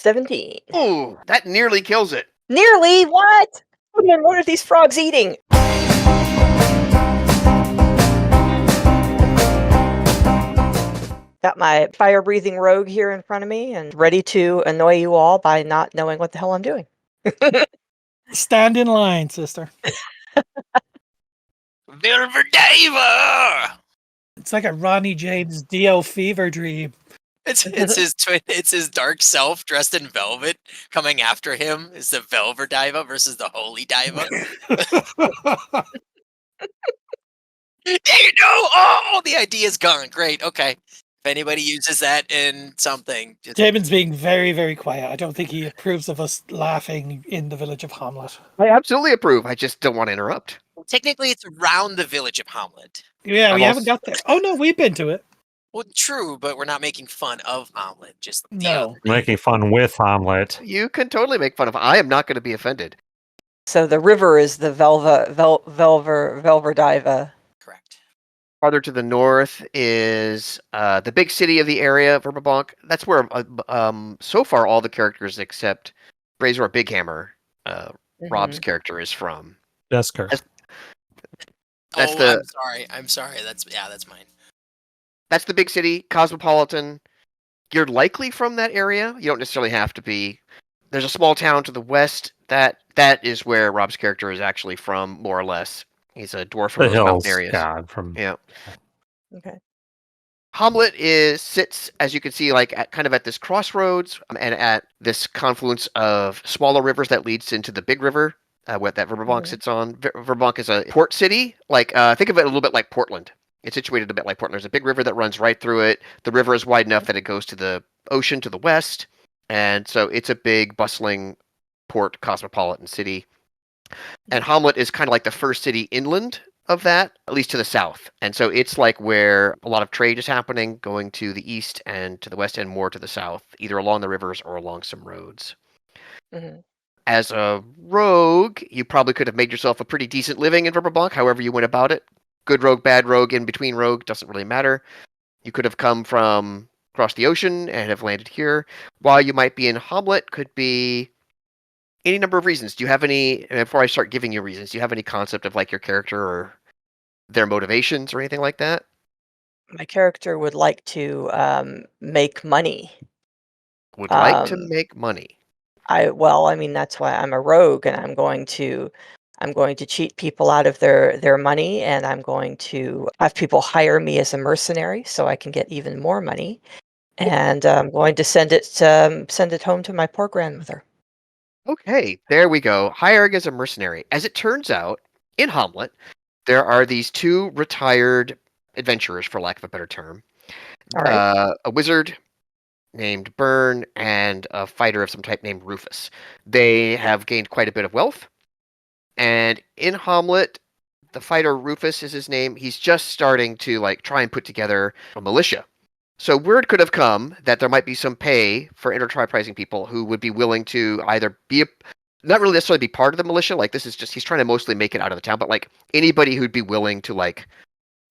17. Ooh, that nearly kills it. Nearly? What? What are these frogs eating? Got my fire-breathing rogue here in front of me and ready to annoy you all by not knowing what the hell I'm doing. Stand in line, sister. Velvet Diver! It's like a Ronnie James Dio fever dream. It's his twin. It's his dark self dressed in velvet coming after him. Is the Velvet Diva versus the Holy Diva? You know, oh, the idea's gone. Great. Okay. If anybody uses that in something, just... Damon's being very, very quiet. I don't think he approves of us laughing in the village of Hommlet. I absolutely approve. I just don't want to interrupt. Technically, it's around the village of Hommlet. Yeah, we I'm haven't got there. Oh no, we've been to it. Well, true, but we're not making fun of Hommlet. Just the No. other. Making fun with Hommlet. You can totally make fun of. I am not going to be offended. So the river is the Velverdiva. Correct. Farther to the north is the big city of the area, Vermabonk. That's where, so far, all the characters except Brazor Bighammer, Rob's character, is from. Desker. That's I'm sorry. That's mine. That's the big city, cosmopolitan. You're likely from that area. You don't necessarily have to be. There's a small town to the west. That is where Rob's character is actually from, more or less. He's a dwarf from The those hills. mountain areas. God, from Yeah. Okay. Hommlet sits, as you can see, like at this crossroads and at this confluence of smaller rivers that leads into the big river, what that Vermabonk sits on. Vermabonk is a port city. Like think of it a little bit like Portland. It's situated a bit like Portland. There's a big river that runs right through it. The river is wide enough that it goes to the ocean to the west, and so it's a big, bustling port, cosmopolitan city. And Hommlet is kind of like the first city inland of that, at least to the south. And so it's like where a lot of trade is happening, going to the east and to the west and more to the south, either along the rivers or along some roads. Mm-hmm. As a rogue, you probably could have made yourself a pretty decent living in Vermabonk, however you went about it. Good rogue, bad rogue, in between rogue, doesn't really matter. You could have come from across the ocean and have landed here. While you might be in Hommlet, could be any number of reasons. Do you have any, before I start giving you reasons, do you have any concept of like your character or their motivations or anything like that? My character would like to make money. Would like to make money. That's why I'm a rogue, and I'm going to cheat people out of their money, and I'm going to have people hire me as a mercenary so I can get even more money, and I'm going to send it home to my poor grandmother. Okay, there we go. Hiring as a mercenary. As it turns out, in Hommlet, there are these two retired adventurers, for lack of a better term. All right. A wizard named Byrne and a fighter of some type named Rufus. They have gained quite a bit of wealth. And in Hommlet, the fighter Rufus is his name. He's just starting to try and put together a militia. So word could have come that there might be some pay for enterprising people who would be willing to either be not really necessarily be part of the militia. Like this is just he's trying to mostly make it out of the town, but anybody who'd be willing to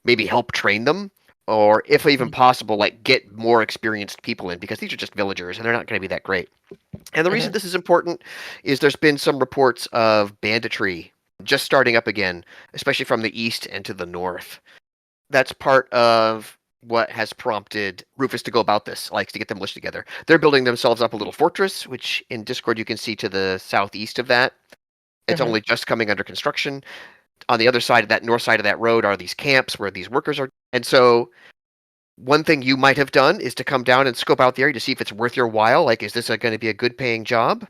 maybe help train them, or if even possible, get more experienced people in, because these are just villagers and they're not going to be that great. And the reason this is important is there's been some reports of banditry just starting up again, especially from the east and to the north. That's part of what has prompted Rufus to go about this, to get the militia together. They're building themselves up a little fortress, which in Discord you can see to the southeast of that. It's only just coming under construction. On the other side of that, north side of that road, are these camps where these workers are. And so one thing you might have done is to come down and scope out the area to see if it's worth your while. Is this going to be a good paying job?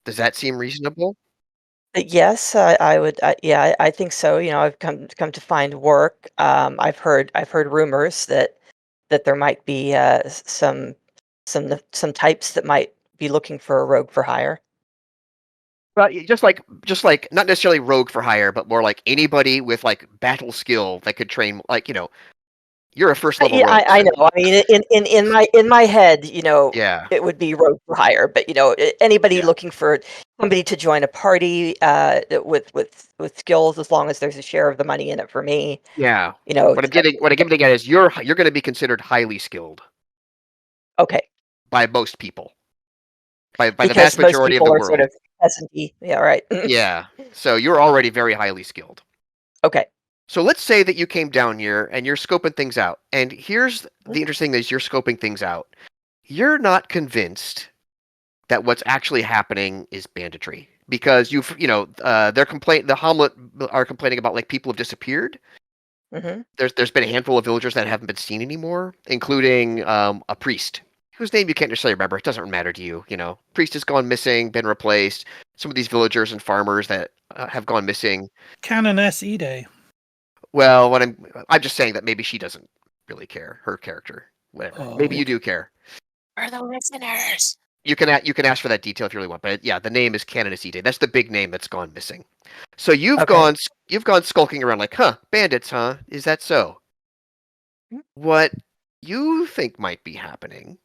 Does that seem reasonable? Yes, I would. Yeah, I think so. I've come to find work. I've heard rumors that there might be some types that might be looking for a rogue for hire. Well, just like not necessarily rogue for hire, but more like anybody with battle skill that could train. You're a first level rogue. I know. I mean, in my head, Yeah. it would be rogue for hire. But anybody looking for somebody to join a party with skills, as long as there's a share of the money in it for me. Yeah. What I'm getting at is you're going to be considered highly skilled. Okay. By most people. by the Because vast most majority of people the are sort world. of peasant-y. Yeah, right. Yeah. So you're already very highly skilled. Okay. So let's say that you came down here and you're scoping things out. And here's the interesting thing is you're scoping things out. You're not convinced that what's actually happening is banditry because the Hommlet are complaining about like people have disappeared. Hmm. There's been a handful of villagers that haven't been seen anymore, including a priest whose name you can't necessarily remember. It doesn't matter to you. Priest has gone missing, been replaced. Some of these villagers and farmers that have gone missing. Canon S06E02. Well, I'm just saying that maybe she doesn't really care. Her character, whatever. Oh, Maybe you okay. do care. For the listeners. You can ask for that detail if you really want, but yeah, the name is Canonicide. That's the big name that's gone missing. So you've Okay. gone skulking around like, bandits, huh? Is that so? What you think might be happening,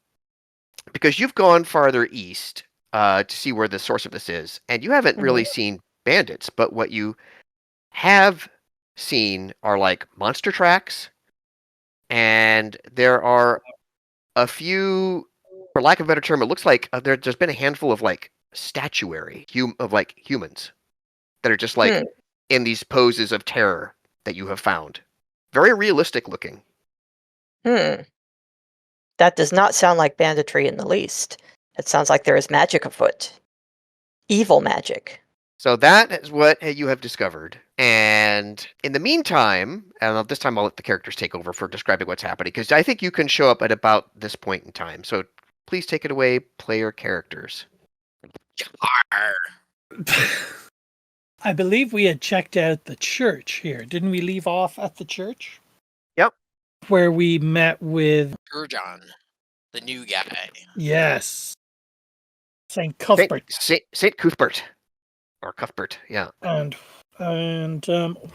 because you've gone farther east to see where the source of this is, and you haven't really seen bandits, but what you have seen are like monster tracks, and there are a few, for lack of a better term, it looks like there's been a handful of like statuary of like humans that are just like in these poses of terror that you have found. Very realistic looking. That does not sound like banditry in the least. It sounds like there is magic afoot. Evil magic. So that is what you have discovered. And in the meantime, and this time I'll let the characters take over for describing what's happening, because I think you can show up at about this point in time. So please take it away, player characters. I believe we had checked out the church here. Didn't we leave off at the church? Yep. Where we met with... Gurjon, the new guy. Yes. St. Cuthbert. Saint Cuthbert. Or Cuthbert, yeah. And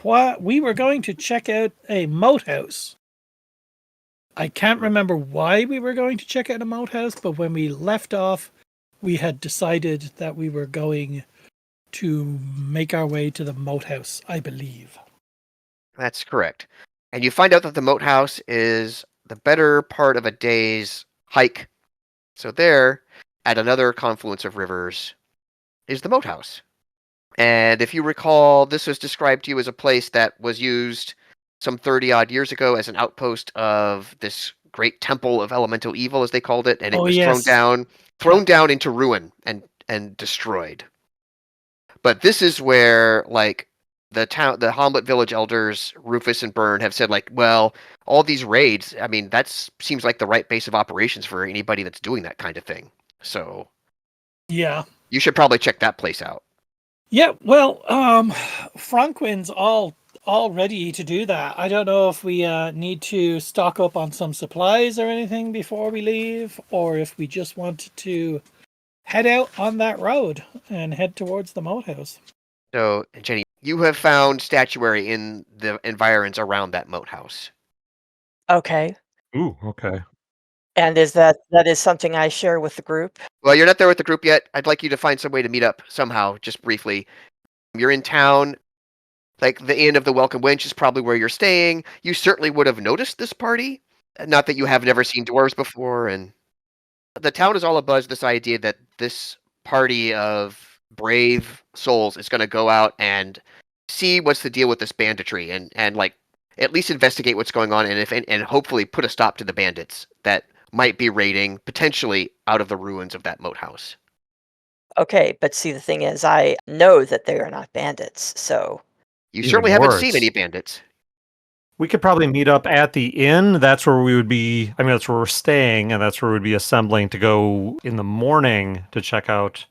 what we were going to check out a moat house. I can't remember why we were going to check out a moat house, but when we left off, we had decided that we were going to make our way to the moat house, I believe. That's correct. And you find out that the moat house is the better part of a day's hike. So there, at another confluence of rivers, is the moat house. And if you recall, this was described to you as a place that was used some 30-odd years ago as an outpost of this great temple of elemental evil, as they called it, and it was thrown down into ruin and destroyed. But this is where, like, the Hommlet village elders, Rufus and Byrne, have said, like, well, all these raids, I mean, that seems like the right base of operations for anybody that's doing that kind of thing. So, yeah, you should probably check that place out. Yeah, well, Franquin's all ready to do that. I don't know if we need to stock up on some supplies or anything before we leave, or if we just want to head out on that road and head towards the moat house. So, Jenny, you have found statuary in the environs around that moat house. Okay. Ooh, okay. And is that is something I share with the group? Well, you're not there with the group yet. I'd like you to find some way to meet up somehow, just briefly. You're in town. Like, the Inn of the Welcome Wench is probably where you're staying. You certainly would have noticed this party. Not that you have never seen dwarves before, and the town is all abuzz this idea that this party of brave souls is going to go out and see what's the deal with this banditry and like at least investigate what's going on and hopefully put a stop to the bandits that might be raiding potentially out of the ruins of that moat house. Okay, but see, the thing is, I know that they are not bandits, so... You Even certainly haven't worse. seen any bandits. We could probably meet up at the inn. That's where we would be. I mean, that's where we're staying, and that's where we'd be assembling to go in the morning to check out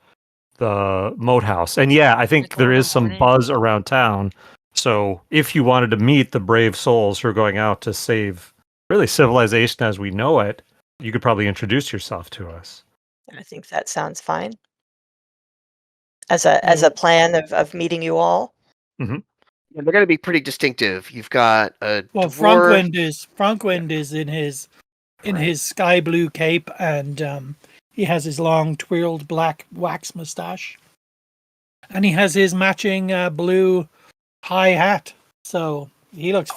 the moat house. And yeah, I think there is some buzz around town. So if you wanted to meet the brave souls who are going out to save really civilization as we know it, you could probably introduce yourself to us. I think that sounds fine. As a plan of meeting you all? Mm-hmm. And they're going to be pretty distinctive. You've got a Well, dwarf. Frankwind is in his sky blue cape, and he has his long twirled black wax mustache, and he has his matching blue high hat. So he looks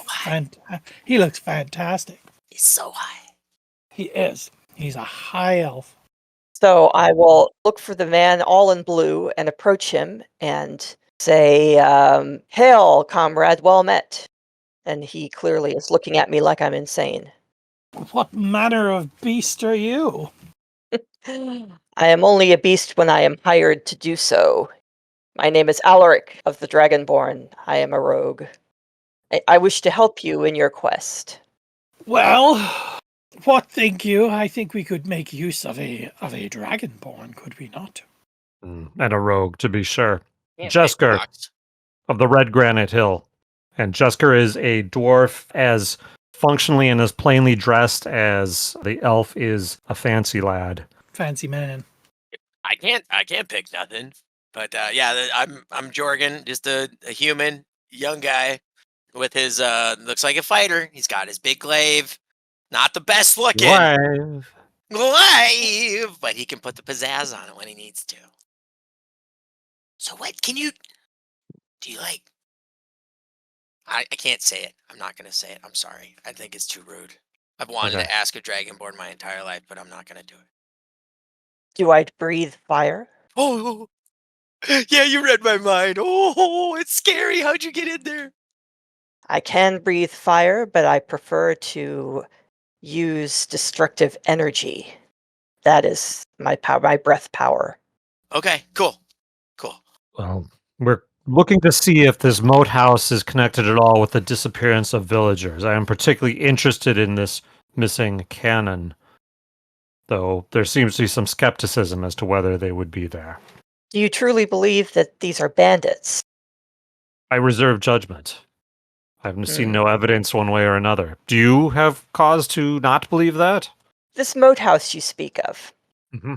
he looks fantastic. He's so high. He is. He's a high elf. So I will look for the man all in blue and approach him and say, "Hail, comrade, well met." And he clearly is looking at me like I'm insane. What manner of beast are you? I am only a beast when I am hired to do so. My name is Alaric of the Dragonborn. I am a rogue. I wish to help you in your quest. Well, what think you? I think we could make use of a dragonborn, could we not? And a rogue, to be sure. Can't pick Jesker rocks. of the Red Granite Hill. And Jesker is a dwarf as functionally and as plainly dressed as the elf is a fancy lad. Fancy man. I can't pick nothing. But yeah, I'm Jorgen, just a human, young guy with his looks like a fighter. He's got his big glaive. Not the best looking glaive, but he can put the pizzazz on it when he needs to. So what do you like? I can't say it. I'm not gonna say it. I'm sorry. I think it's too rude. I've wanted Okay. to ask a dragonborn my entire life, but I'm not gonna do it. Do I breathe fire? Oh, yeah, you read my mind. Oh, it's scary. How'd you get in there? I can breathe fire, but I prefer to use destructive energy. That is my power, my breath power. Okay, cool. Well, we're looking to see if this moat house is connected at all with the disappearance of villagers. I am particularly interested in this missing cannon, though there seems to be some skepticism as to whether they would be there. Do you truly believe that these are bandits? I reserve judgment. I've seen Hmm. no evidence one way or another. Do you have cause to not believe that? This moat house you speak of. Mm-hmm.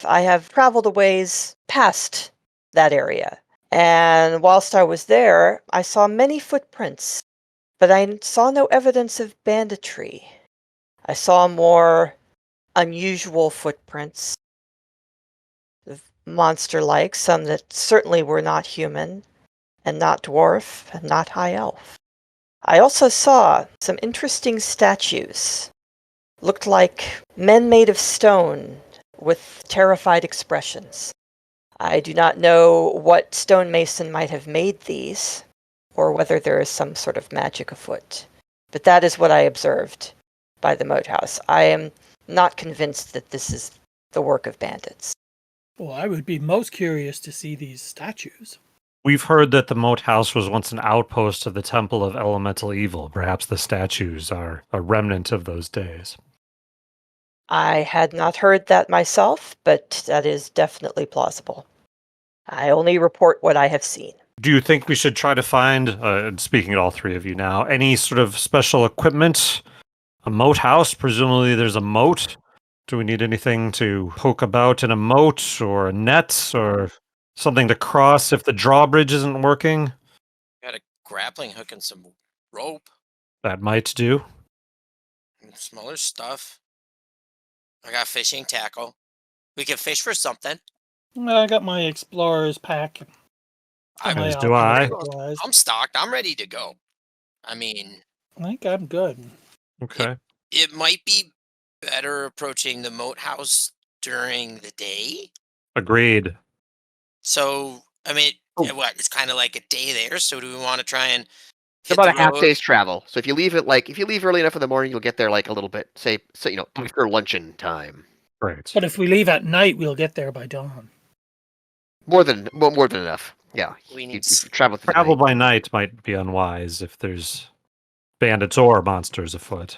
I have traveled a ways past that area, and whilst I was there, I saw many footprints, but I saw no evidence of banditry. I saw more unusual footprints, monster-like, some that certainly were not human, and not dwarf, and not high elf. I also saw some interesting statues. Looked like men made of stone with terrified expressions. I do not know what stonemason might have made these, or whether there is some sort of magic afoot. But that is what I observed by the moat house. I am not convinced that this is the work of bandits. Well, I would be most curious to see these statues. We've heard that the moat house was once an outpost of the Temple of Elemental Evil. Perhaps the statues are a remnant of those days. I had not heard that myself, but that is definitely plausible. I only report what I have seen. Do you think we should try to find, speaking to all three of you now, any sort of special equipment? A moat house? Presumably there's a moat. Do we need anything to poke about in a moat or a net or something to cross if the drawbridge isn't working? Got a grappling hook and some rope That might do. and smaller stuff. I got fishing tackle. We can fish for something. I got my explorer's pack. I My As do alchemist I. supplies. I'm stocked. I'm ready to go. I mean, I think I'm good. Okay. it might be better approaching the moat house during the day. Agreed. So, I mean, Oh. what? It's kind of like a day there. So, do we want to try and It's hit about a the half road? day's travel. So if you leave early enough in the morning, you'll get there like a little bit, say after luncheon time. Great. But if we leave at night, we'll get there by dawn. More than enough. Yeah. We You need travel through the Travel night. by night might be unwise if there's bandits or monsters afoot.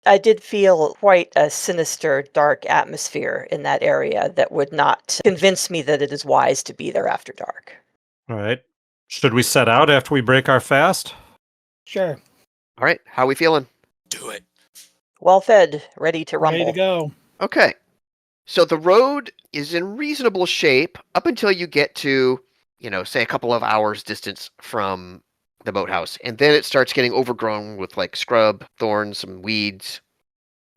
I did feel quite a sinister, dark atmosphere in that area that would not convince me that it is wise to be there after dark. All right. Should we set out after we break our fast? Sure. All right. How are we feeling? do it. Well fed, ready to rumble. Ready to go. Okay. So the road is in reasonable shape up until you get to, say a couple of hours distance from the boathouse. And then it starts getting overgrown with like scrub, thorns, some weeds.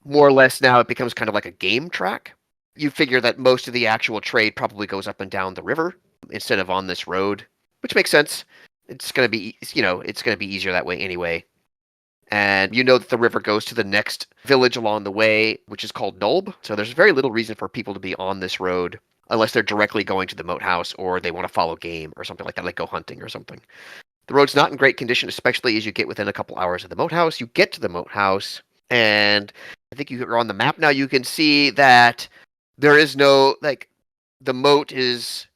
More or less now it becomes kind of like a game track. You figure that most of the actual trade probably goes up and down the river instead of on this road, which makes sense. It's going to be, it's going to be easier that way anyway. And you know that the river goes to the next village along the way, which is called Nulb. So there's very little reason for people to be on this road unless they're directly going to the moat house or they want to follow game or something like that, like go hunting or something. The road's not in great condition, especially as you get within a couple hours of the moat house. You get to the moat house, and I think you're on the map now. You can see that there is no, like, the moat is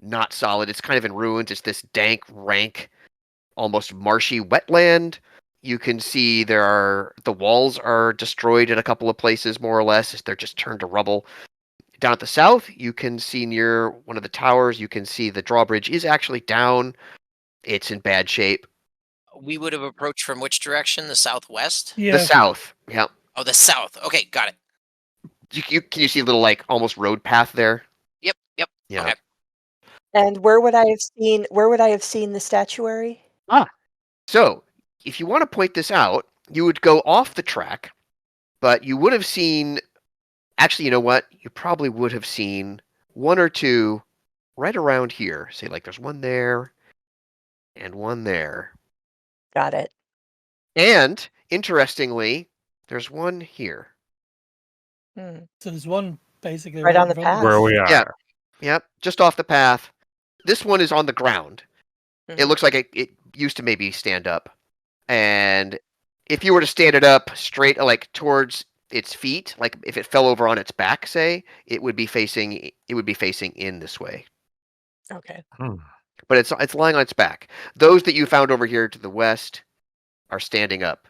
not solid. It's kind of in ruins. It's this dank, rank, almost marshy wetland. You can see the walls are destroyed in a couple of places, more or less. They're just turned to rubble. Down at the south, you can see near one of the towers, you can see the drawbridge is actually down. It's in bad shape. We would have approached from which direction? The southwest? Yeah. The south, yeah. Oh, the south. Okay, got it. Can you see a little, like, almost road path there? Yep. Yeah. Okay. And where would I have seen the statuary? So, if you want to point this out, you would go off the track, but you would have seen, actually, you know what? You probably would have seen one or two right around here. Say, like, there's one there and one there. Got it. And, interestingly, there's one here. Hmm. So there's one basically Right on in the front of path. us. Where we are. Yeah. Yep, just off the path. This one is on the ground. It Mhm. looks like it used to maybe stand up. And if you were to stand it up straight, like towards its feet, like if it fell over on its back, say, it would be facing in this way. Okay. Hmm. But it's lying on its back. Those that you found over here to the west are standing up.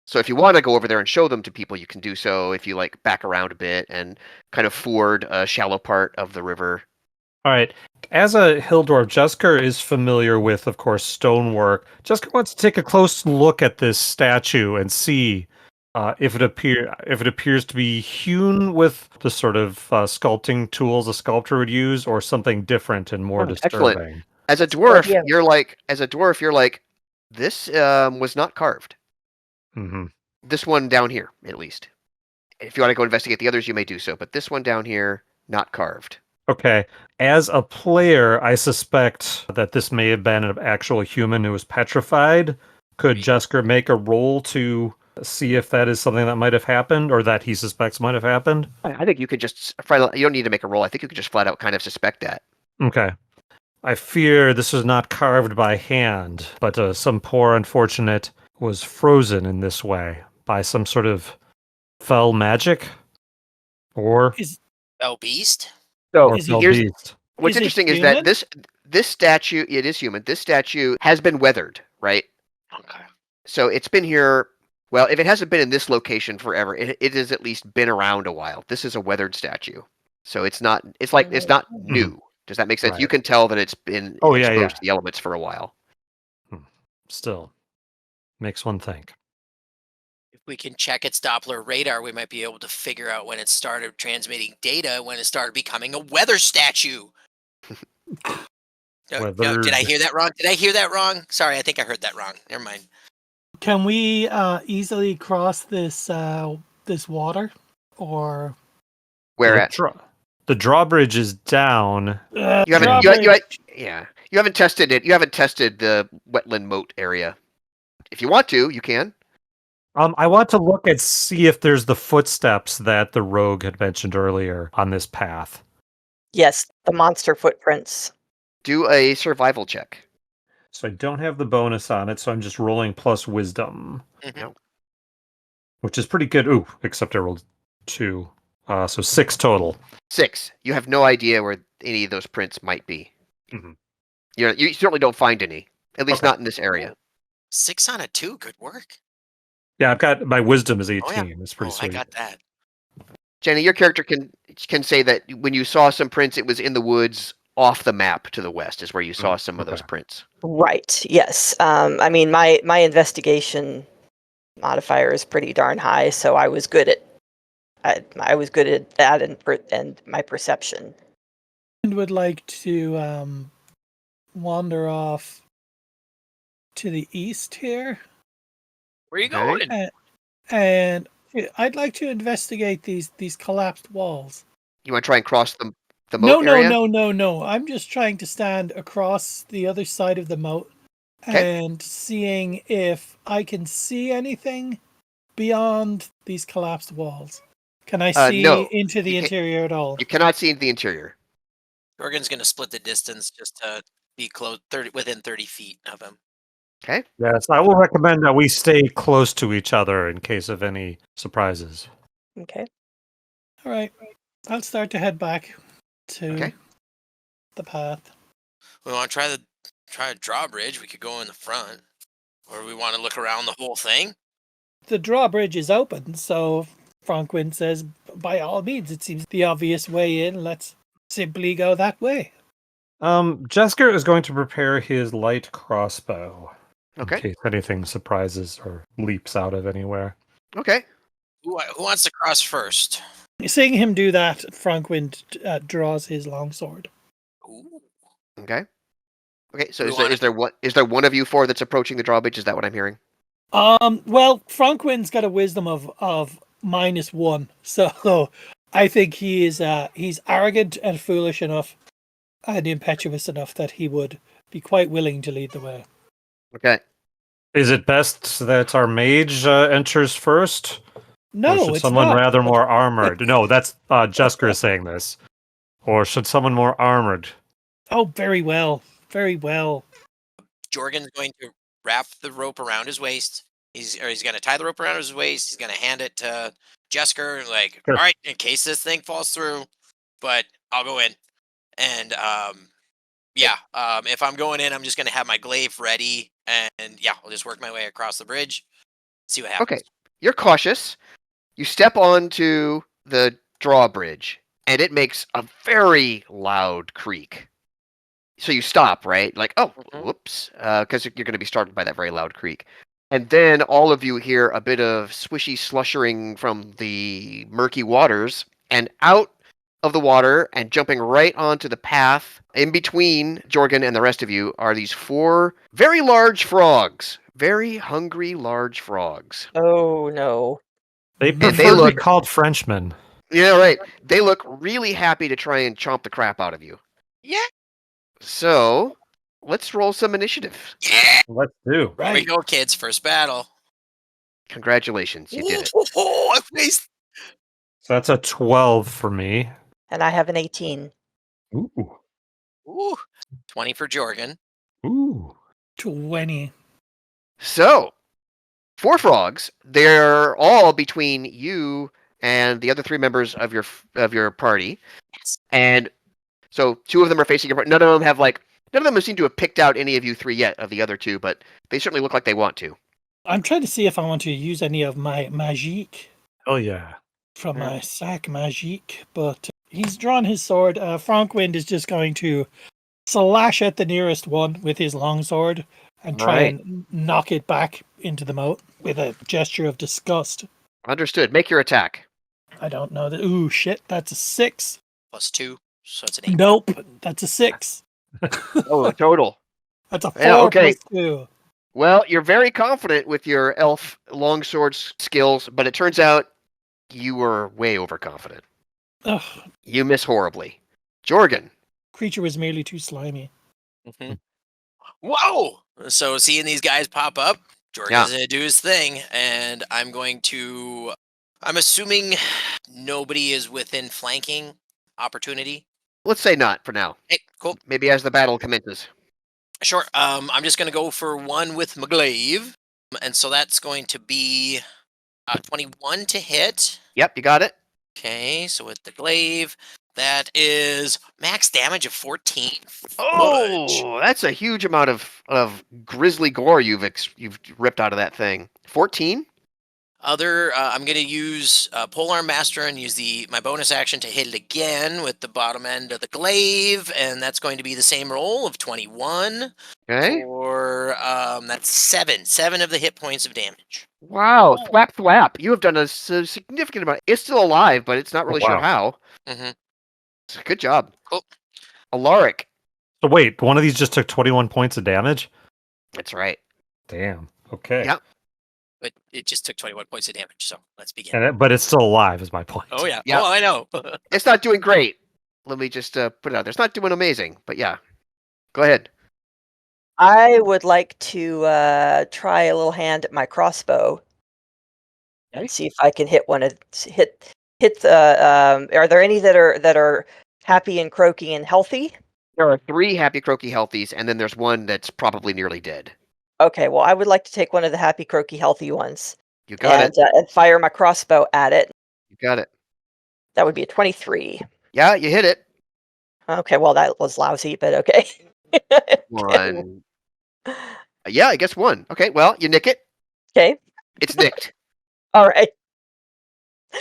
So if you want to go over there and show them to people, you can do so if you like back around a bit and kind of ford a shallow part of the river. All right. As a Hildorf, Jesker is familiar with, of course, stonework. Jesker wants to take a close look at this statue and see if it appears to be hewn with the sort of sculpting tools a sculptor would use, or something different and more Excellent. disturbing. As a That's a good dwarf, idea. you're like, this was not carved. Mm-hmm. This one down here, at least. If you want to go investigate the others, you may do so. But this one down here, not carved. Okay. As a player, I suspect that this may have been an actual human who was petrified. Could Jesker make a roll to see if that is something that might have happened, or that he suspects might have happened? I think you could just, you don't need to make a roll. I think you could just flat out kind of suspect that. Okay. I fear this was not carved by hand, but some poor unfortunate was frozen in this way by some sort of fell magic, or Oh, beast? So Is fell he- here's beast. what's is it interesting is that human? this statue, it is human. This statue has been weathered, right? Okay. So it's been here. Well, if it hasn't been in this location forever, it has at least been around a while. This is a weathered statue, so it's not. It's like it's not new. Does that make sense? You Right. can tell that it's been Oh, yeah, exposed yeah. to the elements for a while. Still makes one think. If we can check its Doppler radar, we might be able to figure out when it started transmitting data, when it started becoming a weather statue. No, did I hear that wrong? Did I hear that wrong? Sorry, I think I heard that wrong. Never mind. Can we easily cross this this water, or Where at? The drawbridge is down. You haven't. drawbridge? You haven't tested it. You haven't tested the wetland moat area. If you want to, you can. I want to look and see if there's the footsteps that the rogue had mentioned earlier on this path. Yes, the monster footprints. Do a survival check. So I don't have the bonus on it, so I'm just rolling plus wisdom, Mhm. which is pretty good. Ooh, except I rolled 2. So 6 total. 6. You have no idea where any of those prints might be. Mhm. You certainly don't find any. At least Okay. not in this area. 6 on a 2. Good work. Yeah, I've got my wisdom is 18. Oh, yeah. It's pretty Oh, sweet. I got that. Jenny, your character can say that when you saw some prints, it was in the woods off the map to the west is where you saw some of those okay. prints. Right. Yes. I mean, my investigation modifier is pretty darn high, so I was good at that and my perception. and would like to wander off to the east here, Where you Okay. going? and I'd like to investigate these collapsed walls. You want to try and cross the No, moat no, area? no, no, no. I'm just trying to stand across the other side of the moat and seeing if I can see anything beyond these collapsed walls. Can I see No, into the interior at all? you cannot see into the interior. Jorgen's going to split the distance just to be close, within 30 feet of him. Okay. Yes, I will recommend that we stay close to each other in case of any surprises. Okay. All right. I'll start to head back to Okay. the path. We want to try a drawbridge. We could go in the front, or we want to look around the whole thing. The drawbridge is open, so Franquin says, by all means, it seems the obvious way in. Let's simply go that way. Jesker is going to prepare his light crossbow Okay. in case anything surprises or leaps out of anywhere. Okay. Who wants to cross first? Seeing him do that, Franquin draws his longsword. Ooh. Okay. Okay. So We is there one of you four that's approaching the drawbridge? Is that what I'm hearing? Well, Franquin's got a wisdom of -1, so I think he's arrogant and foolish enough and impetuous enough that he would be quite willing to lead the way. Okay. Is it best that our mage enters first? No, or should it's someone not. rather more armored? No, that's Jesker saying this. Or should someone more armored? Oh, very well. Very well. Jorgen's going to wrap the rope around his waist. He's going to tie the rope around his waist. He's going to hand it to Jesker. Like, Sure. all right, in case this thing falls through, but I'll go in. And if I'm going in, I'm just going to have my glaive ready, and I'll just work my way across the bridge. See what happens. Okay. You're cautious. You step onto the drawbridge, and it makes a very loud creak. So you stop, right? Like, oh, whoops, because you're going to be startled by that very loud creak. And then all of you hear a bit of swishy slushering from the murky waters, and out of the water and jumping right onto the path in between Jorgen and the rest of you are these 4 very large frogs. Very hungry large frogs. Oh no. They And prefer they to be look- called Frenchmen. Yeah, right. They look really happy to try and chomp the crap out of you. Yeah. So, let's roll some initiative. Yeah. Let's do. Here we go, kids. First battle. Congratulations, you did it. Oh, I faced. So that's a 12 for me. And I have an 18. Ooh. Ooh. 20 for Jorgen. Ooh. 20. So, 4 frogs. They're all between you and the other 3 members of your party. Yes. And so 2 of them are facing your party. None of them seem to have picked out any of you 3 yet of the other 2, but they certainly look like they want to. I'm trying to see if I want to use any of my magique Oh, yeah. from my sac magique, but he's drawn his sword. Frankwind is just going to slash at the nearest one with his longsword and try and knock it back into the moat with a gesture of disgust. Understood. Make your attack. I don't know that. Ooh, shit, that's a 6. +2. So it's an 8. Nope, that's a 6. Oh, total. That's a 4 Yeah, okay. plus 2. Well, you're very confident with your elf longsword skills, but it turns out you were way overconfident. Ugh, You miss horribly. Jorgen. creature was merely too slimy. Mm-hmm. Whoa! So seeing these guys pop up, Jorgen's going to do his thing, and I'm assuming nobody is within flanking opportunity. Let's say not for now. Hey, cool. Maybe as the battle commences. Sure. I'm just going to go for one with my glaive, and so that's going to be 21 to hit. Yep, you got it. Okay, so with the glaive, that is max damage of 14. Fudge. Oh, that's a huge amount of grisly gore you've ripped out of that thing. 14? I'm going to use Polearm Master and use my bonus action to hit it again with the bottom end of the glaive, and that's going to be the same roll of 21. Okay. Or that's 7 of the hit points of damage. Wow, thwap thwap. You have done a significant amount. It's still alive, but it's not really sure how. Mm-hmm. Good job. Cool. Alaric. So wait, one of these just took 21 points of damage? That's right. Damn. Okay. Yep. But it just took 21 points of damage, so let's begin. But it's still alive, is my point. Oh, yeah. Yep. Oh, I know. It's not doing great. Let me just put it out there. It's not doing amazing, but yeah. Go ahead. I would like to try a little hand at my crossbow Okay. and see if I can hit one of hit the. Are there any that are happy and croaky and healthy? There are 3 happy croaky healthies, and then there's one that's probably nearly dead. Okay, well, I would like to take one of the happy croaky healthy ones You got it. and fire my crossbow at it. You got it. That would be a 23. Yeah, you hit it. Okay, well, that was lousy, but okay. One. Yeah, I guess 1. Okay, well, you nick it. Okay. It's nicked. All right.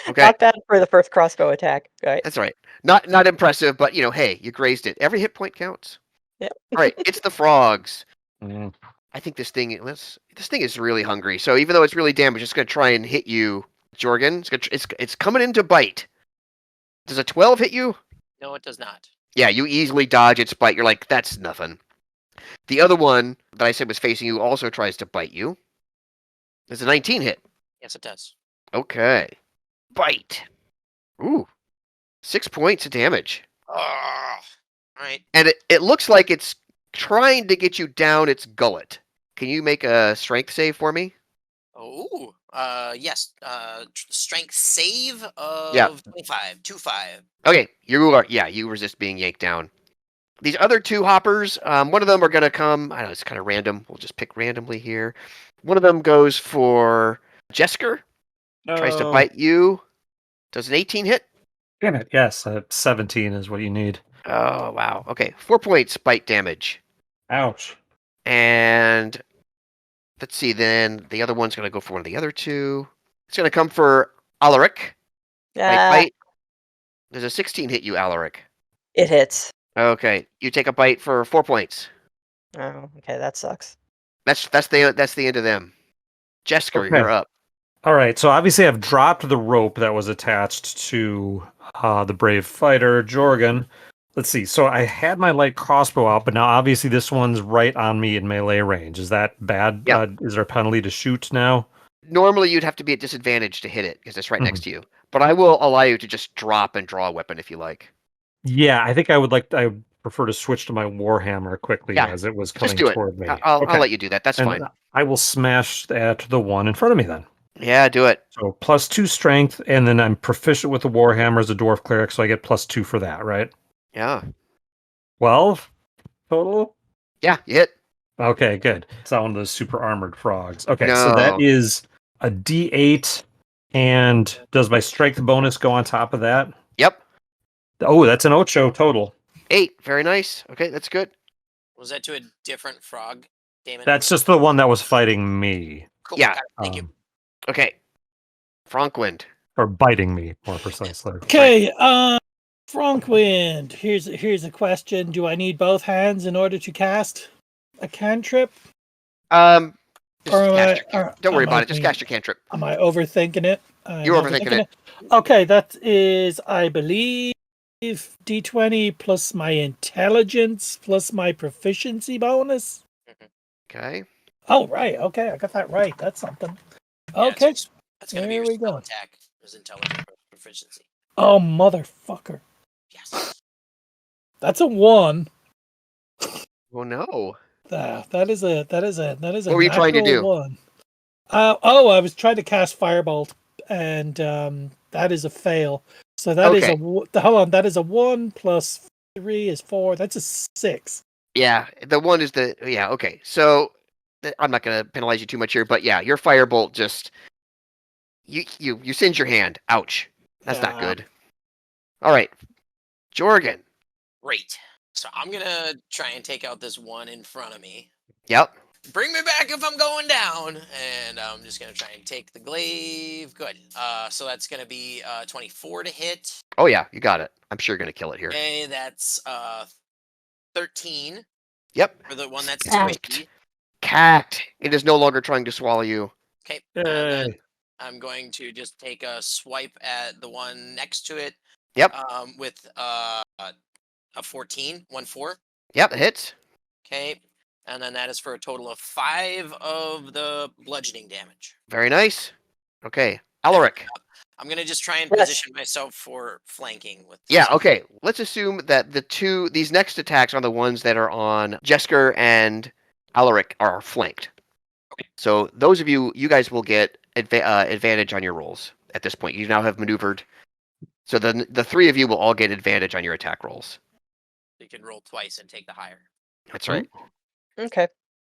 Okay. Not bad for the first crossbow attack. All right. That's right. Not impressive, but hey, you grazed it. Every hit point counts. Yep. All right, it's the frogs. Mm. I think this thing is really hungry. So even though it's really damaged, it's going to try and hit you, Jorgen. It's coming in to bite. Does a 12 hit you? No, it does not. Yeah, you easily dodge its bite. You're like, that's nothing. The other one that I said was facing you also tries to bite you. Does a 19 hit? Yes, it does. Okay. Bite. Ooh. 6 points of damage. Oh, all right. And it looks like it's trying to get you down its gullet. Can you make a strength save for me? Oh, yes. Strength save of Yeah. 25. 25. Okay, you resist being yanked down. These other 2 hoppers, one of them are going to come, I don't know, it's kind of random. We'll just pick randomly here. One of them goes for Jesker, tries to bite you. Does an 18 hit? Damn it. Yes, 17 is what you need. Oh, wow. Okay, 4 points bite damage. Ouch. And let's see, then the other one's going to go for one of the other 2. It's going to come for Alaric. Bite. Does a 16 hit you, Alaric? It hits. Okay, you take a bite for 4 points. Oh, okay, that sucks. That's the end of them. Jesker, Okay. you're up. All right, so obviously I've dropped the rope that was attached to the brave fighter, Jorgen. Let's see, so I had my light crossbow out, but now obviously this one's right on me in melee range. Is that bad? Yeah. Is there a penalty to shoot now? Normally you'd have to be at disadvantage to hit it because it's right next to you. But I will allow you to just drop and draw a weapon if you like. Yeah, I think I would prefer to switch to my Warhammer quickly as it was coming Just do it. toward me. I'll let you do that. That's fine. I will smash that the one in front of me then. Yeah, do it. So +2 strength, and then I'm proficient with the Warhammer as a dwarf cleric, so I get +2 for that, right? Yeah. 12 total? Yeah, you hit. Okay, good. It's not one of those super armored frogs. Okay, so that is a D8, and does my strength bonus go on top of that? Yep. Oh, that's an Ocho total. 8. Very nice. Okay, that's good. Was that to a different frog, Damon? That's just the one that was fighting me. Cool. Yeah. Got it. Thank you. Okay. Frankwind. Or biting me, more precisely. Okay, Frankwind. Here's a question. Do I need both hands in order to cast a cantrip? Just Or don't worry am about I it. Just being- cast your cantrip. Am I overthinking it? You're overthinking it. Okay, that is, I believe, D20 plus my intelligence plus my proficiency bonus. Okay. Oh, right. Okay, I got that right. That's something. Yeah, Okay. That's going to be There your we spell go. attack. Is intelligence proficiency. Oh, motherfucker. Yes. That's a 1. Oh no. That is a What were you trying to natural do? 1. I was trying to cast Firebolt, and that is a fail. So that is hold on, that is a 1 plus 3 is 4. That's a 6. Yeah, the one is okay. So I'm not going to penalize you too much here, but yeah, your firebolt just you singe your hand. Ouch. That's not good. All right. Jorgen. Great. So I'm going to try and take out this one in front of me. Yep. Bring me back if I'm going down. And I'm just going to try and take the glaive. Good. So that's going to be 24 to hit. Oh yeah, you got it. I'm sure you're going to kill it here. Okay, that's 13. Yep. For the one that's Cacked. squishy. Cacked. It is no longer trying to swallow you. Okay. Yay. I'm going to just take a swipe at the one next to it. Yep. With a 14, 1-4. Yep, it hits. Okay. And then that is for a total of 5 of the bludgeoning damage. Very nice. Okay. Alaric. I'm going to just try and Yes. position myself for flanking with this. Yeah, okay. Let's assume that these next attacks are the ones that are on Jesker and Alaric are flanked. Okay. So those of you guys will get advantage on your rolls at this point. You now have maneuvered. So the three of you will all get advantage on your attack rolls. You can roll twice and take the higher. That's right. Okay.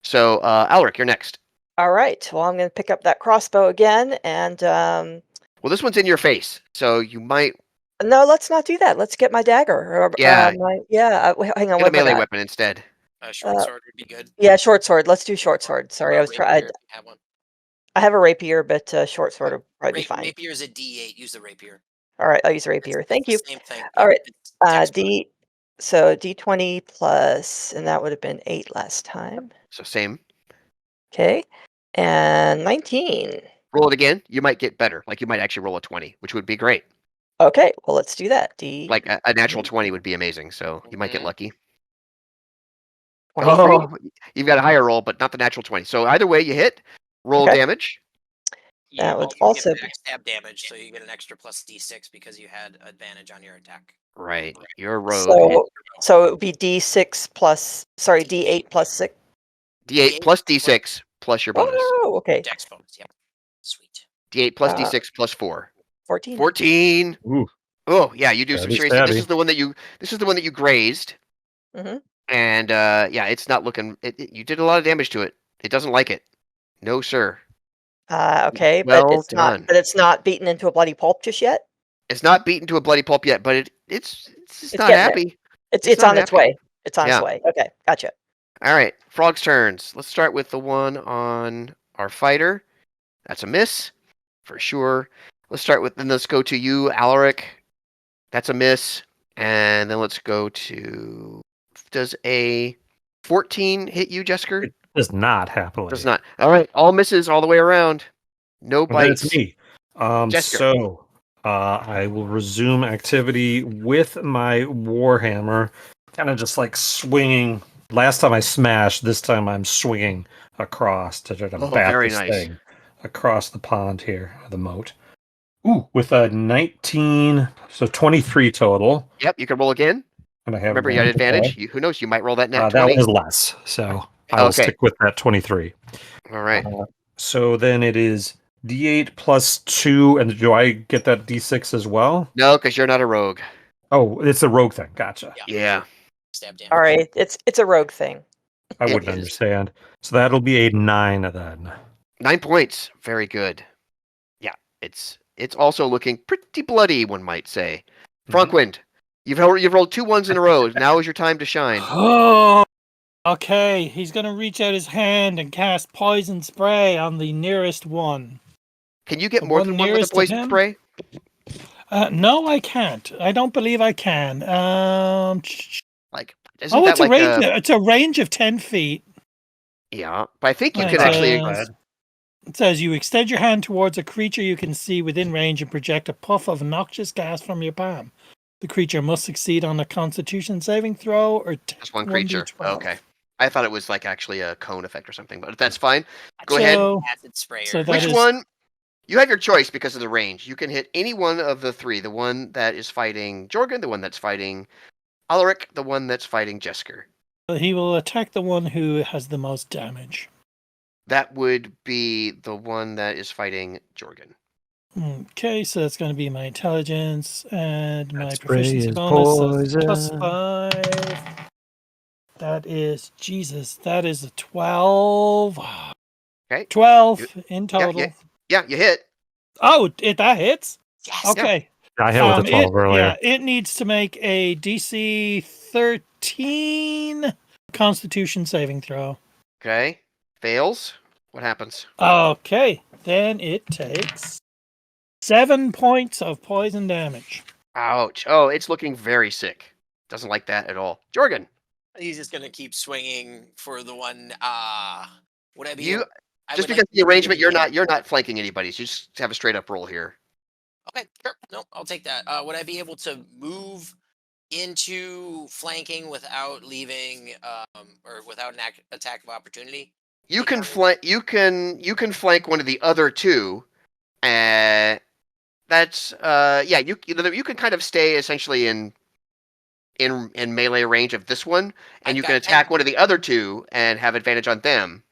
So Alaric, you're next. All right. Well, I'm going to pick up that crossbow again, and Well, this one's in your face, so you might no, let's not do that. Let's get my dagger. Yeah. Hang on. get What a have I melee got? weapon instead. Short Uh, sword would be good. Yeah, short sword. Let's do short sword. Sorry, I was Rapier, trying. if you have one. I have a rapier, but short sword will probably be fine. Rapier is a D8. Use the rapier. All right, I'll use rapier. Thank you. The same thing. All right. It's text book. So D20 plus, and that would have been 8 last time. So same. Okay, and 19. Roll it again. You might get better. Like you might actually roll a 20, which would be great. Okay, well let's do that. Like a natural 20 would be amazing. So you might get lucky. 23. Oh, you've got a higher roll, but not the natural 20. So either way, you hit. Roll Okay. damage. That would You also get backstab damage, so you get an extra plus D6 because you had advantage on your attack. Right. You're a rogue. So it would be D6 plus. Sorry, D8 plus 6. D8 plus D6 plus your bonus. Oh, okay. Dex bonus. Yep. Sweet. D8 plus D6 plus 4. 14. 14. Ooh. Oh yeah, you do some Stabby, serious. This stabby. is the one that you grazed. Mm-hmm. And yeah, it's not looking. You did a lot of damage to it. It doesn't like it. No, sir. Okay, Well but it's done. not beaten into a bloody pulp just yet. It's not beaten to a bloody pulp yet, but it's not getting there. happy. It's not on its happy. way. It's on its way. Okay, gotcha. All right, frog's turns. Let's start with the one on our fighter. That's a miss for sure. Let's go to you, Alaric. That's a miss. And then let's go to. Does a 14 hit you, Jesker? It does not happily. Does not. All right, all misses all the way around. No Well, bites. that's me. Jesker. So I will resume activity with my warhammer, kind of just like swinging. Last time I smashed, this time I'm swinging across to try to bat very this nice. thing across the pond here, the moat. Ooh, with a 19, so 23 total. Yep, you can roll again. And I have Remember, you had advantage. Who knows? You might roll that net 20. That was less, so I will stick with that 23. All right. So then it is D8 plus 2, and do I get that D6 as well? No, because you're not a rogue. Oh, it's a rogue thing. Gotcha. Yeah. Stab damage. All right, it's a rogue thing. I It wouldn't is. understand. So that'll be a 9 then. 9 points. Very good. Yeah, it's also looking pretty bloody, one might say. Frankwind, you've rolled 2 ones in a row. Now is your time to shine. Oh, okay. He's gonna reach out his hand and cast poison spray on the nearest one. Can you get The more one than one with nearest a to poison him? spray? No, I can't. I don't believe I can. Like, isn't It's that a like range. It's a range of 10 feet. Yeah, but I think you Right, can actually. It says you extend your hand towards a creature you can see within range and project a puff of noxious gas from your palm. The creature must succeed on a Constitution saving throw or Just one creature. 1d12. Okay. I thought it was like actually a cone effect or something, but that's fine. Go ahead. Acid sprayer. So that Which is- one? You have your choice because of the range. You can hit any one of the 3. The one that is fighting Jorgen, the one that's fighting Alaric, the one that's fighting Jesker. He will attack the one who has the most damage. That would be the one that is fighting Jorgen. Okay, so that's going to be my intelligence and my spray proficiency is bonus. That's poison. +5. That is, Jesus, that is a 12. Okay. 12 in total. Yeah, you hit. Oh, that hits? Yes. Okay. I hit with a 12 earlier. Yeah, it needs to make a DC 13 Constitution saving throw. Okay. Fails. What happens? Okay, then it takes 7 points of poison damage. Ouch. Oh, it's looking very sick. Doesn't like that at all. Jorgen. He's just gonna keep swinging for the one. Would I be? You I just would because like the arrangement, to- you're not flanking anybody. So you just have a straight up roll here. Okay, sure. No, I'll take that. Would I be able to move into flanking without leaving, or without an attack of opportunity? You can flank. You can flank one of the other 2. That's yeah. You can kind of stay essentially in in melee range of this one, and I've you got can attack one of the other two and have advantage on them.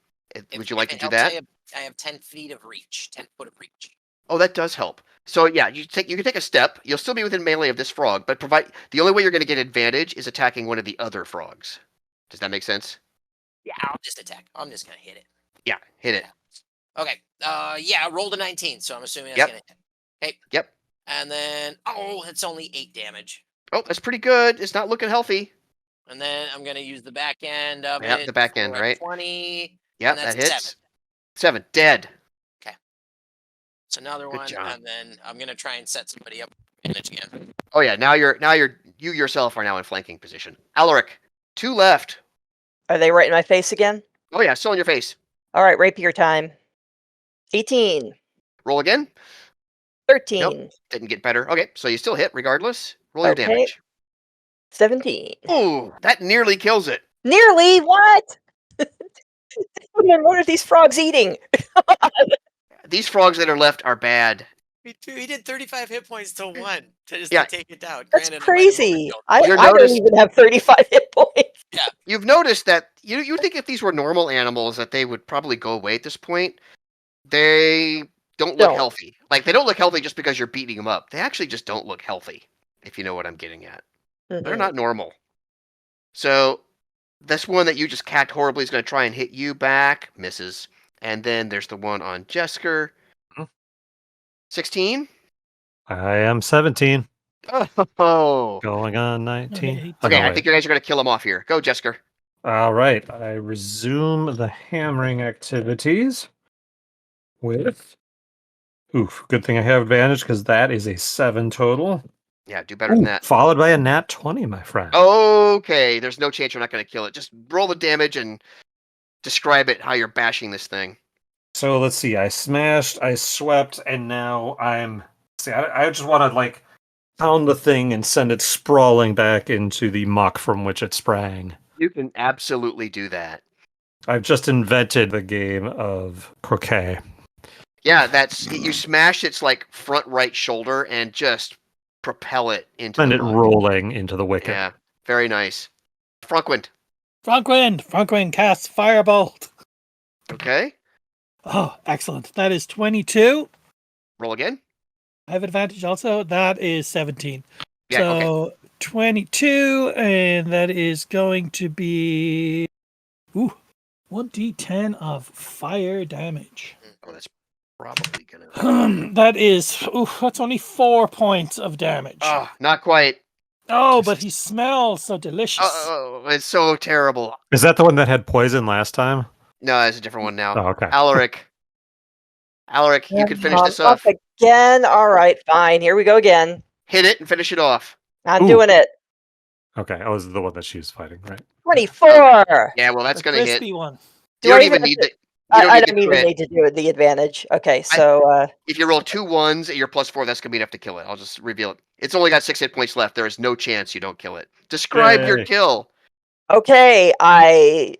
Would you like to it do helps, that? I have 10 feet of reach, 10 foot of reach. Oh, that does help. So yeah, you can take a step. You'll still be within melee of this frog, but the only way you're going to get advantage is attacking one of the other frogs. Does that make sense? Yeah, I'll just attack. I'm just gonna hit it. Yeah, hit it. Okay. Yeah, I rolled a 19, so I'm assuming that's Yep. gonna hit. Okay. Yep. And then it's only 8 damage. Oh, that's pretty good. It's not looking healthy. And then I'm gonna use the back end of Yep, it. the back end, for a right? 20. Yep, and that's that hits. 7. 7, dead. So another Good one, job. and then I'm gonna try and set somebody up advantage again. Oh yeah, you yourself are now in flanking position. Alaric, 2 left. Are they right in my face again? Oh yeah, still in your face. All right, rapier time. 18, Roll again. 13, Didn't get better. Okay, so you still hit regardless. Roll your Okay. damage. 17. Ooh, that nearly kills it. Nearly, what? What are these frogs eating? These frogs that are left are bad. We did 35 hit points to 1 to Yeah. take it down. That's Granted, crazy. I You'll don't notice- even have 35 hit points. You've noticed that you think if these were normal animals that they would probably go away at this point. They don't look Don't. healthy. Like they don't look healthy just because you're beating them up. They actually just don't look healthy, if you know what I'm getting at. They're Mhm. not normal. So this one that you just cacked horribly is going to try and hit you back. Misses. And then there's the one on Jesker. Hmm. 16? I am 17. Oh. Going on 19. Oh, Okay, no, I wait. think you guys are going to kill him off here. Go, Jesker. All right. I resume the hammering activities with. Oof. Good thing I have advantage because that is a 7 total. Yeah, do better than that. Followed by a nat 20, my friend. Okay, there's no chance you're not going to kill it. Just roll the damage and describe it how you're bashing this thing. So let's see. I smashed, I swept, and now I'm. See, I just want to like pound the thing and send it sprawling back into the muck from which it sprang. You can absolutely do that. I've just invented the game of croquet. Yeah, you smash its like front right shoulder and just propel it into And the it muck. rolling into the wicket. Yeah, very nice. Frunkwind. Frunkwind casts Firebolt. Okay, Oh, excellent. That is 22. roll again. I have advantage also. That is 17. Yeah, so okay. 22, and that is going to be 1d10 of fire damage. Oh, that's probably gonna. That's only 4 points of damage. Oh, not quite. Oh, but he smells so delicious. Oh, it's so terrible. Is that the one that had poison last time? No, it's a different one now. Oh, okay. Alaric, you can finish this Up off. again. All right, fine. Here we go again. Hit it and finish it off. I'm Ooh. doing it. Okay, oh, this is the one that she was fighting, right? 24. Yeah, well, that's The gonna hit. crispy one. You Do I don't even even have need to- the. You don't I need don't the even crit. need to do the advantage. Okay, so If you roll 2 1s at your +4, that's gonna be enough to kill it. I'll just reveal it. It's only got 6 hit points left. There is no chance you don't kill it. Describe your Yay. kill. okay, I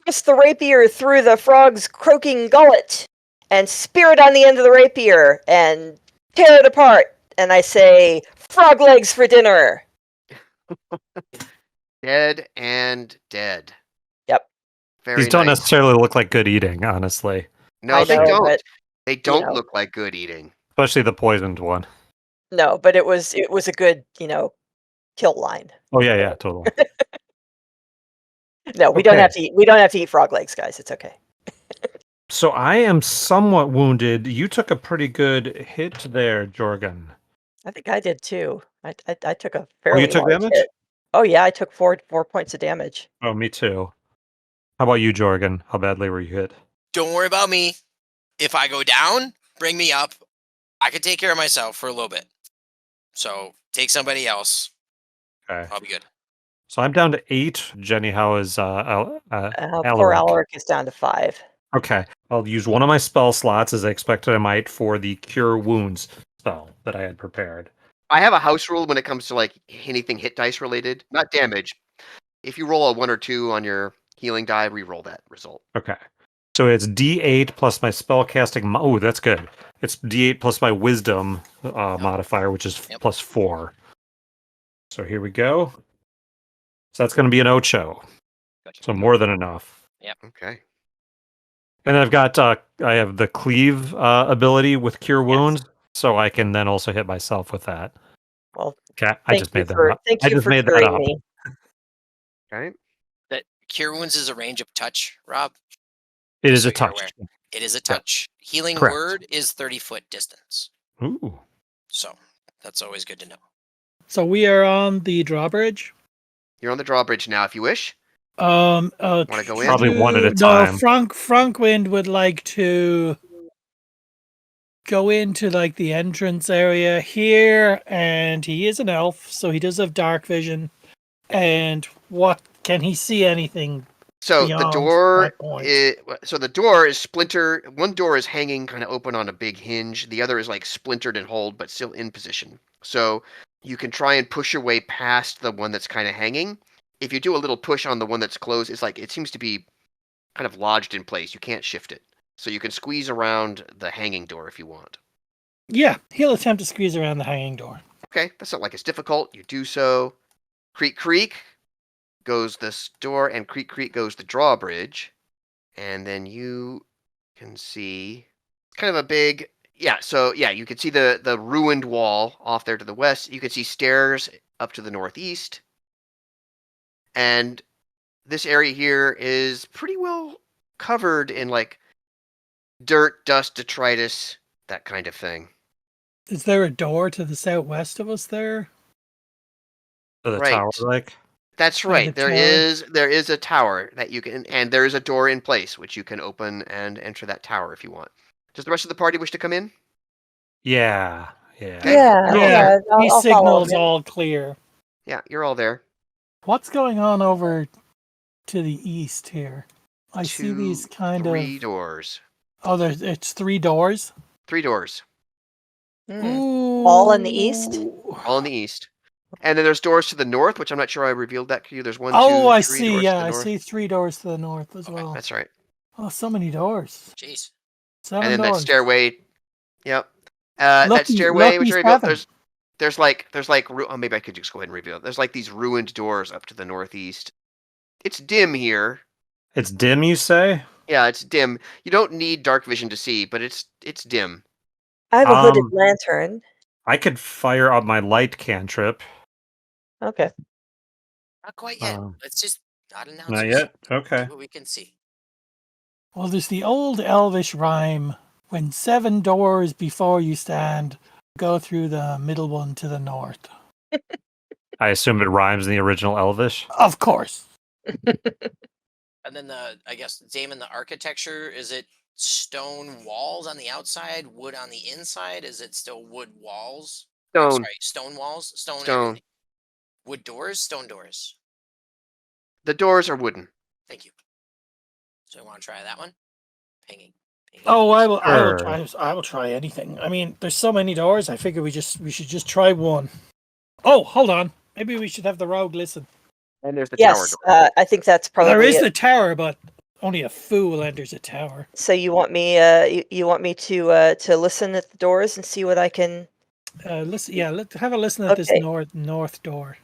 thrust the rapier through the frog's croaking gullet and spear it on the end of the rapier and tear it apart. And I say, "Frog legs for dinner." Dead and dead. Yep. Very These don't nice. necessarily look like good eating, honestly. No, I they know, don't. but, They don't know. look like good eating. Especially the poisoned one. No, but it was a good kill line. Oh yeah, totally. No, we don't have to eat frog legs, guys. It's okay. So I am somewhat wounded. You took a pretty good hit there, Jorgen. I think I did too. I took a fairly took large damage? hit. Oh yeah, I took 4 points of damage. Oh, me too. How about you, Jorgen? How badly were you hit? Don't worry about me. If I go down, bring me up. I can take care of myself for a little bit. So take somebody else. Okay. I'll be good. So I'm down to 8. Jenny, how is Poor Alaric? Alaric is down to 5. Okay. I'll use one of my spell slots as I expected I might for the Cure Wounds spell that I had prepared. I have a house rule when it comes to like anything hit dice related, not damage. If you roll a 1 or 2 on your healing die, re-roll that result. Okay. So it's D8 plus my spellcasting. Oh, that's good. It's D8 plus my wisdom modifier, which is Yep. plus 4. So here we go. So that's going to be an ocho. Gotcha. So more than enough. Okay. And I've got I have the cleave ability with cure wounds, so I can then also hit myself with that. Well, Okay, I just made that up. thank I you just for made that curing up. me. Okay. That cure wounds is a range of touch, Rob. It Just is so a you're touch. aware. It is a touch. Healing Correct. word is 30-foot distance. Ooh. So that's always good to know. So we are on the drawbridge. You're on the drawbridge now, if you wish. Want to go in? Probably one at a No, time. Frankwind would like to go into like the entrance area here, and he is an elf, so he does have dark vision. And what can he see anything? So the Beyond door that point. the door is splintered. One door is hanging kind of open on a big hinge. The other is like splintered and hold, but still in position. So you can try and push your way past the one that's kind of hanging. If you do a little push on the one that's closed, it's like it seems to be kind of lodged in place. You can't shift it. So you can squeeze around the hanging door if you want. Yeah, he'll attempt to squeeze around the hanging door. Okay, that's not like it's difficult. You do so. Creak, creak goes this door, and creak, creak goes the drawbridge. And then you can see kind of a big, you can see the ruined wall off there to the west. You can see stairs up to the northeast. And this area here is pretty well covered in like dirt, dust, detritus, that kind of thing. Is there a door to the southwest of us there? To the Right. tower, like? That's By right. the There is a tower that you can, and there is a door in place which you can open and enter that tower if you want. Does the rest of the party wish to come in? Yeah. Yeah. Okay. Yeah, You're all yeah. there. He I'll follow signals him. all clear. Yeah, you're all there. What's going on over to the east here? I see these kind three of. doors. Oh, it's 3 doors. 3 doors, Hmm. Ooh. All in the east? all in the east. And then there's doors to the north, which I'm not sure I revealed that to you. There's one, Oh, two, I three see. doors Yeah, to the I north. see 3 doors to the north as well. That's right. Oh, so many doors. Jeez. 7 And then doors. that stairway. Yep. That Lucky stairway, which I revealed, 7. there's like maybe I could just go ahead and reveal it. There's like these ruined doors up to the northeast. It's dim here. It's dim, you say? Yeah, it's dim. You don't need dark vision to see, but it's dim. I have a hooded lantern. I could fire up my light cantrip. Okay. Not quite yet. Um, Let's just not announce Not it. yet? Okay. See what we can see. Well, there's the old Elvish rhyme: when 7 doors before you stand, go through the middle one to the north. I assume it rhymes in the original Elvish. Of course. And then I guess, Damon, the architecture, is it stone walls on the outside, wood on the inside? Is it still wood walls? Stone. Sorry, stone walls? Stone. Stone. Everything. Wood doors? Stone doors. The doors are wooden. Thank you. So you want to try that one? Pinging. Oh, I will Sure. try. I will try anything. I mean, there's so many doors. I figure we should just try one. Oh, hold on. Maybe we should have the rogue listen. And there's the tower Yes, door. I think that's probably There is it. the tower, but only a fool enters a tower. So you want me you want me to listen at the doors and see what I can. Listen. Yeah, let's have a listen at this Okay. north door.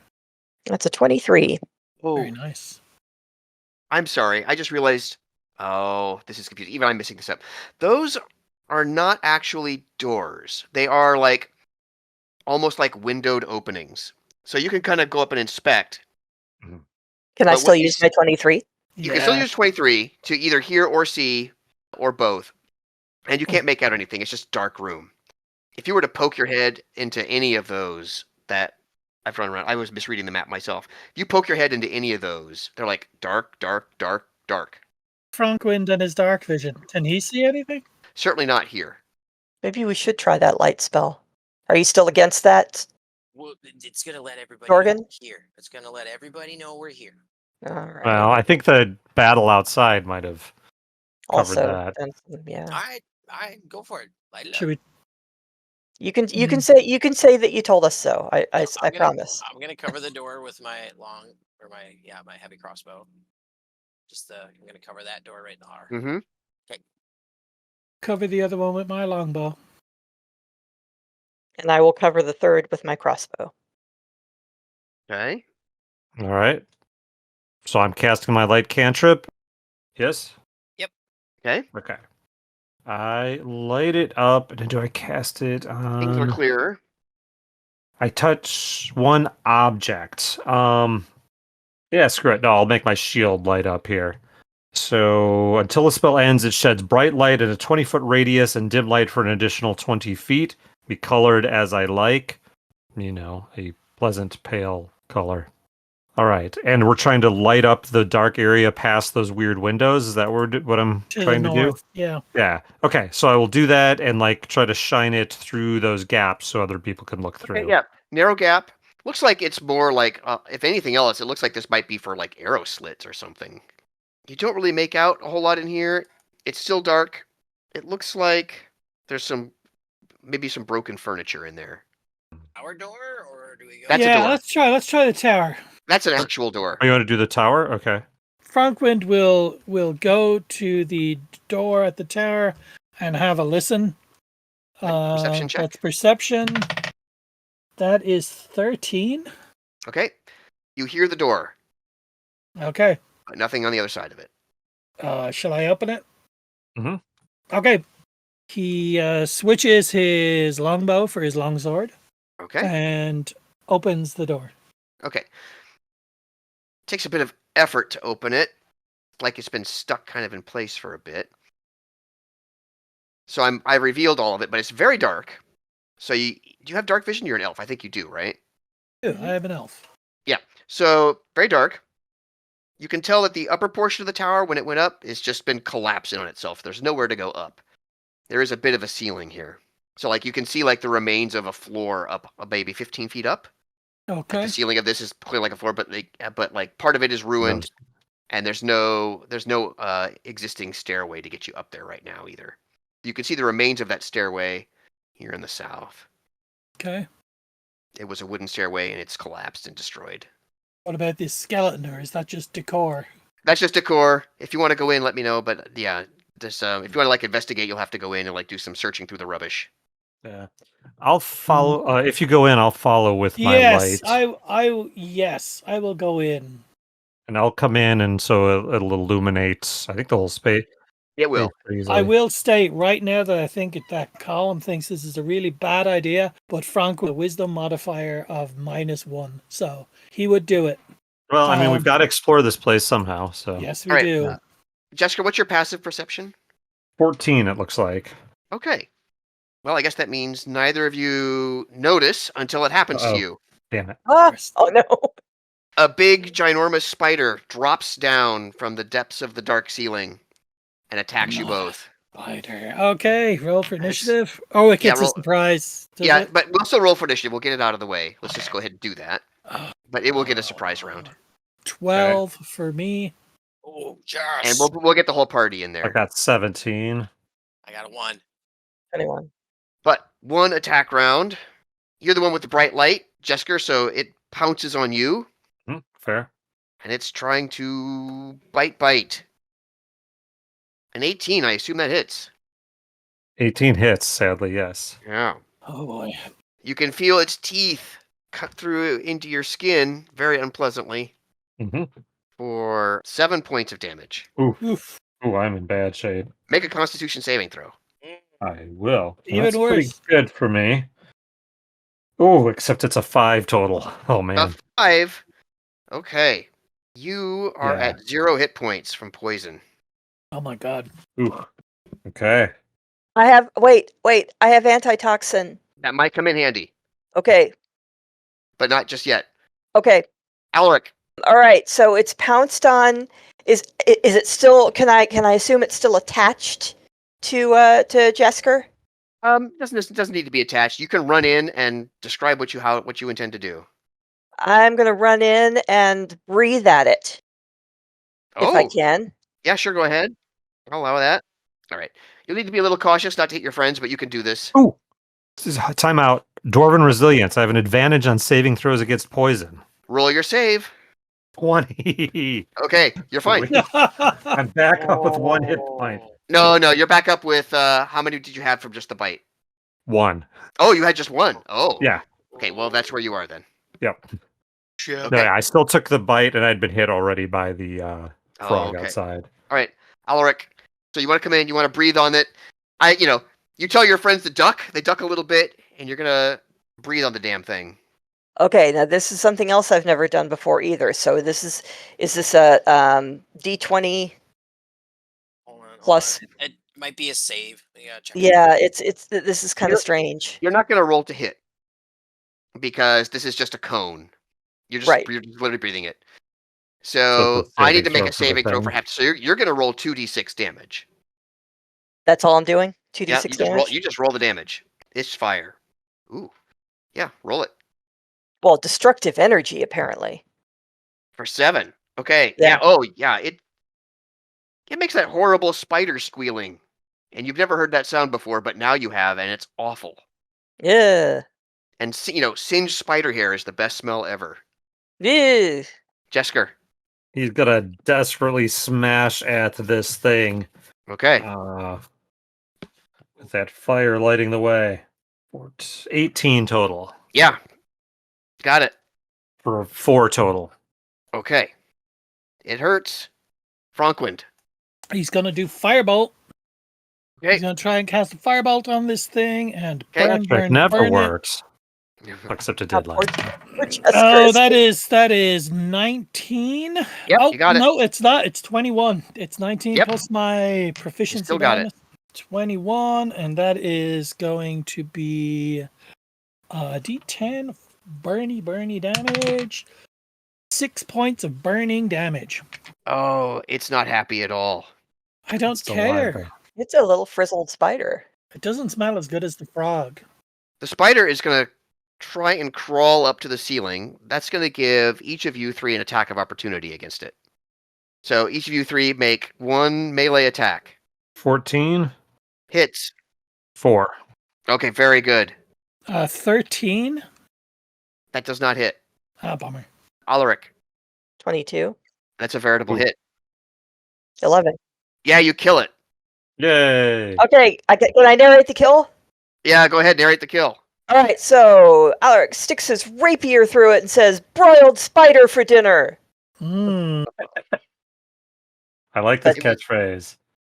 That's a 23. Very Oh, nice. I'm sorry. I just realized. Oh, this is confusing. Even I'm missing this up. Those are not actually doors. They are like almost like windowed openings. So you can kind of go up and inspect. Can I But still what you use my 23? You can still use 23 to either hear or see, or both. And you can't make out anything. It's just dark room. If you were to poke your head into any of those that I've run around, I was misreading the map myself. If you poke your head into any of those, they're like dark, dark, dark, dark. Frankwind and his dark vision. Can he see anything? Certainly not here. Maybe we should try that light spell. Are you still against that? Well, it's going to let everybody Jorgen? know we're here. It's going to let everybody know we're here. All right. Well, I think the battle outside might have covered Also, that. yeah. All right, go for it. Light it up. Should we? You can say that you told us so. I I'm gonna- promise. I'm gonna cover the door with my my heavy crossbow. I'm gonna cover that door right in the heart. Mm-hmm. Cover the other one with my longbow. And I will cover the third with my crossbow. Okay. All right. So I'm casting my light cantrip. Yes? Okay. Okay. I light it up. And do I cast it on... Things are clearer. I touch one object. Yeah, screw it. No, I'll make my shield light up here. So until the spell ends, it sheds bright light at a 20-foot radius and dim light for an additional 20 feet. Be colored as I like. You know, a pleasant pale color. All right, and we're trying to light up the dark area past those weird windows. Is that what I'm trying to do? Yeah. Yeah. Okay, so I will do that and like try to shine it through those gaps so other people can look through. Okay, yeah. Narrow gap. Looks like it's more like, if anything else, it looks like this might be for like arrow slits or something. You don't really make out a whole lot in here. It's still dark. It looks like there's maybe some broken furniture in there. Our door, or do we go? That's a door. Let's try the tower. That's an actual door. Oh, you want to do the tower? Okay. Frankwind will go to the door at the tower and have a listen. Perception check. That's perception. That is 13. Okay. You hear the door, Okay. but nothing on the other side of it. Shall I open it? Mhm. Okay. He switches his longbow for his longsword Okay. and opens the door. Okay. Takes a bit of effort to open it, like it's been stuck kind of in place for a bit. So I revealed all of it, but it's very dark. So do you have dark vision? You're an elf. I think you do, right? I have an elf. Yeah. So very dark. You can tell that the upper portion of the tower, when it went up, has just been collapsing on itself. There's nowhere to go up. There is a bit of a ceiling here. So like you can see like the remains of a floor up maybe 15 feet up. Okay. Like the ceiling of this is clear like a floor, but like part of it is ruined, and there's no existing stairway to get you up there right now either. You can see the remains of that stairway here in the south. Okay. It was a wooden stairway, and it's collapsed and destroyed. What about this skeleton, or is that just decor? That's just decor. If you want to go in, let me know. But yeah, this if you want to like investigate, you'll have to go in and like do some searching through the rubbish. Yeah. I'll follow. If you go in, I'll follow with my light. Yes, I will go in. And I'll come in, and so it'll illuminate, I think, the whole space. It will. I will state right now that I think that Colin thinks this is a really bad idea, but Frank with a wisdom modifier of -1, so he would do it. Well, I mean, we've got to explore this place somehow, so... Yes, we All right. do. Jessica, what's your passive perception? 14, it looks like. Okay. Well, I guess that means neither of you notice until it happens to you. Damn it. Ah, oh no. A big, ginormous spider drops down from the depths of the dark ceiling and attacks you both. Spider. Okay, roll for initiative. Oh, it gets a surprise. Yeah, it? but we'll still roll for initiative. We'll get it out of the way. Let's just go ahead and do that. But it will get a surprise round. 12 for me. Oh, And Josh. we'll get the whole party in I there. got 17. I got a 1. 21. But one attack round. You're the one with the bright light, Jesker, so it pounces on you. Fair. And it's trying to bite. An 18, I assume that hits. 18 hits, sadly, yes. Yeah. Oh boy. You can feel its teeth cut through into your skin very unpleasantly Mm-hmm. for 7 points of damage. Oof. Ooh, I'm in bad shape. Make a Constitution saving throw. I will. Even That's pretty worse. good for me. Oh, except it's a 5 total. Oh, man. A 5. Okay. You are Yeah. at 0 hit points from poison. Oh my god. Ooh. Okay. I have wait. I have antitoxin. That might come in handy, Okay. but not just yet. Okay. Alaric, All right. So it's pounced on. Is it still? Can I assume it's still attached to Jesker? doesn't need to be attached. You can run in and describe what you intend to do. I'm gonna run in and breathe at it if I can. Yeah, sure, go ahead. I'll allow that. All right. You'll need to be a little cautious not to hit your friends, but you can do this. Ooh. This is time out. Dwarven resilience. I have an advantage on saving throws against poison. Roll your save. 20. Okay, you're fine. I'm back up with 1 hit point. No, you're back up with how many did you have from just the bite? 1. Oh, you had just 1. Oh. Yeah. Okay, well that's where you are then. Yep. Shit. Okay. No, I still took the bite, and I'd been hit already by the frog okay. outside. All right, Alaric. So you want to come in? You want to breathe on it? You tell your friends to duck. They duck a little bit, and you're gonna breathe on the damn thing. Okay, now this is something else I've never done before either. So is this a D20 Hold on. plus? It might be a save. We gotta check. Yeah, this is kind of strange. You're not gonna roll to hit because this is just a cone. You're Right. literally breathing it. So So it's a I need to saving make throw a for the saving throw for thing. half. So you're gonna roll 2d6 damage. That's all I'm doing. 2d6 Yeah, you just roll. damage. You just roll the damage. It's fire. Ooh, yeah, roll it Well, destructive energy apparently. for 7. Okay. Yeah. Yeah. Oh, yeah. It makes that horrible spider squealing, and you've never heard that sound before, but now you have, and it's awful. Yeah. And singed spider hair is the best smell ever. Yeah. Jesker. He's gonna desperately smash at this thing. Okay. With that fire lighting the way. 18 total. Yeah. Got it. For 4 total. Okay. It hurts. Frankwind. He's gonna do firebolt. Okay. He's gonna try and cast a firebolt on this thing and Okay. burn, Trick burn, never burn it. works. Except it did Poor last. Jesker Oh, is that is 19. Yep, Oh, you got it. no, it's not. It's 21. It's 19 Yep. plus my proficiency still got it. bonus. 21, and that is going to be D10 burny damage. 6 points of burning damage. Oh, it's not happy at all. I don't It's still alive, care. It's a little frizzled spider. It doesn't smell as good as the frog. The spider is going to try and crawl up to the ceiling. That's going to give each of you 3 an attack of opportunity against it. So each of you 3 make 1 melee attack. 14, Hits. 4. Okay, very good. 13. That does not hit. Ah, bummer. Alaric. 22. That's a veritable hit. 11. Yeah, you kill it. Yay! Okay, can I narrate the kill? Yeah, go ahead, narrate the kill. All right, so Alaric sticks his rapier through it and says, "Broiled spider for dinner." Mm. I like this But- catchphrase.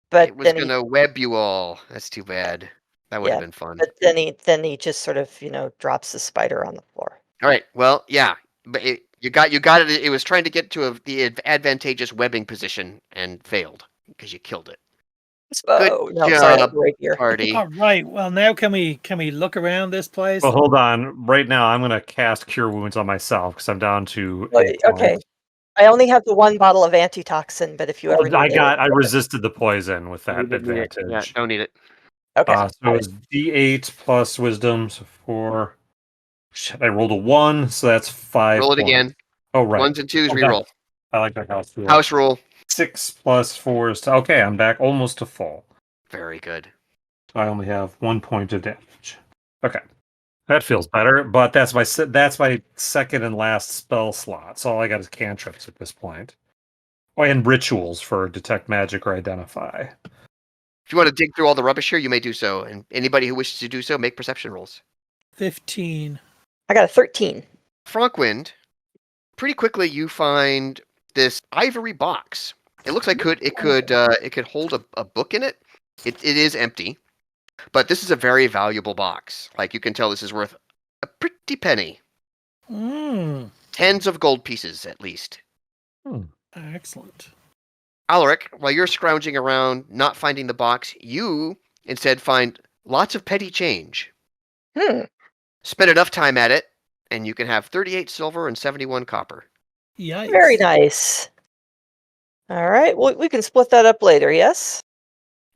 But It was then going to web you all. That's too bad. That would have been fun. but then he just sort of drops the spider on the floor. All right. Well, yeah, but you got it. It was trying to get to the advantageous webbing position and failed because you killed it. Oh no, sorry, job, the rapier. Party. All right. Well, now can we look around this place? Well, hold on. Right now, I'm going to cast Cure Wounds on myself because I'm down to Well, 8 okay. points. I only have the 1 bottle of antitoxin, but if you ever need I resisted the poison with that You didn't need it. advantage. Yeah, don't need it. Okay. So it's D8 plus Wisdom, so 4. Shit, I rolled a 1, so that's 5. Roll it points. again. Oh, right. 1s and 2s, Oh, reroll. I like that house rule. House rule. 6 plus 4 is okay. I'm back almost to full. Very good. I only have 1 point of damage. Okay, that feels better. But that's my second and last spell slot. So all I got is cantrips at this point. Oh, and rituals for detect magic or identify. If you want to dig through all the rubbish here, you may do so. And anybody who wishes to do so, make perception rolls. 15. I got a 13. Frankwind, pretty quickly you find this ivory box. It looks like it could hold a book in it. It is empty, but this is a very valuable box. Like you can tell, this is worth a pretty penny. Tens of gold pieces at least. Excellent. Alaric, while you're scrounging around, not finding the box, you instead find lots of petty change. Spend enough time at it, and you can have 38 silver and 71 copper. Yikes. Very nice. All right. Well, we can split that up later. Yes.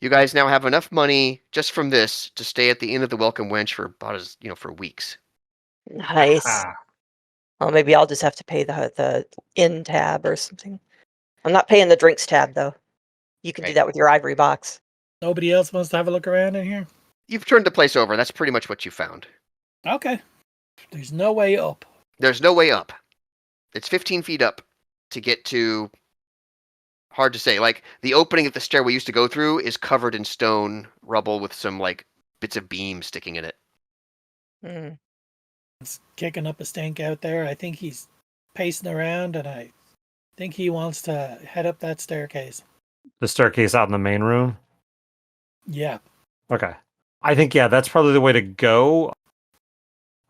You guys now have enough money just from this to stay at the Inn of the Welcome Wench for about for weeks. Nice. Well, maybe I'll just have to pay the inn tab or something. I'm not paying the drinks tab though. You can do that with your ivory box. Nobody else wants to have a look around in here? You've turned the place over. That's pretty much what you found. Okay. There's no way up. There's no way up. It's 15 feet up to get to... Hard to say. Like, the opening that the stairway used to go through is covered in stone rubble with some, bits of beam sticking in it. It's kicking up a stink out there. I think he's pacing around, and I think he wants to head up that staircase. The staircase out in the main room? Yeah. Okay. I think, yeah, that's probably the way to go.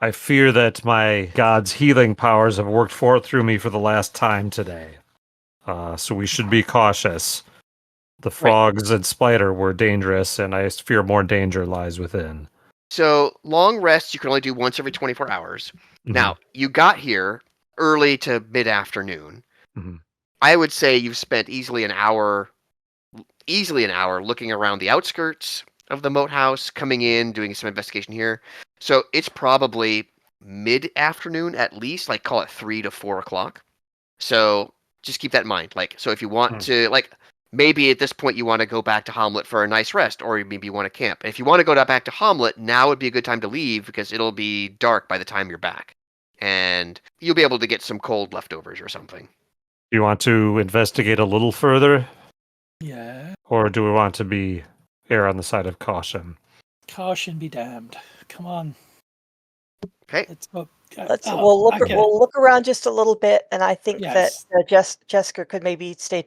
I fear that my god's healing powers have worked through me for the last time today. So we should be cautious. The frogs and spider were dangerous, and I fear more danger lies within. So long rests you can only do once every 24 hours. Mhm. Now, you got here early to mid-afternoon. Mhm. I would say you've spent easily an hour looking around the outskirts of the moat house, coming in, doing some investigation here. So it's probably mid-afternoon at least, like call it 3 to 4 o'clock. So just keep that in mind. Like, so if you want to, like, maybe at this point you want to go back to Hommlet for a nice rest, or maybe you want to camp. And if you want to go back to Hommlet, now would be a good time to leave because it'll be dark by the time you're back. And you'll be able to get some cold leftovers or something. Do you want to investigate a little further? Yeah. Or do we want to err on the side of caution? Caution be damned. Come on. Okay. We'll look around just a little bit, and I think that Jessica could maybe try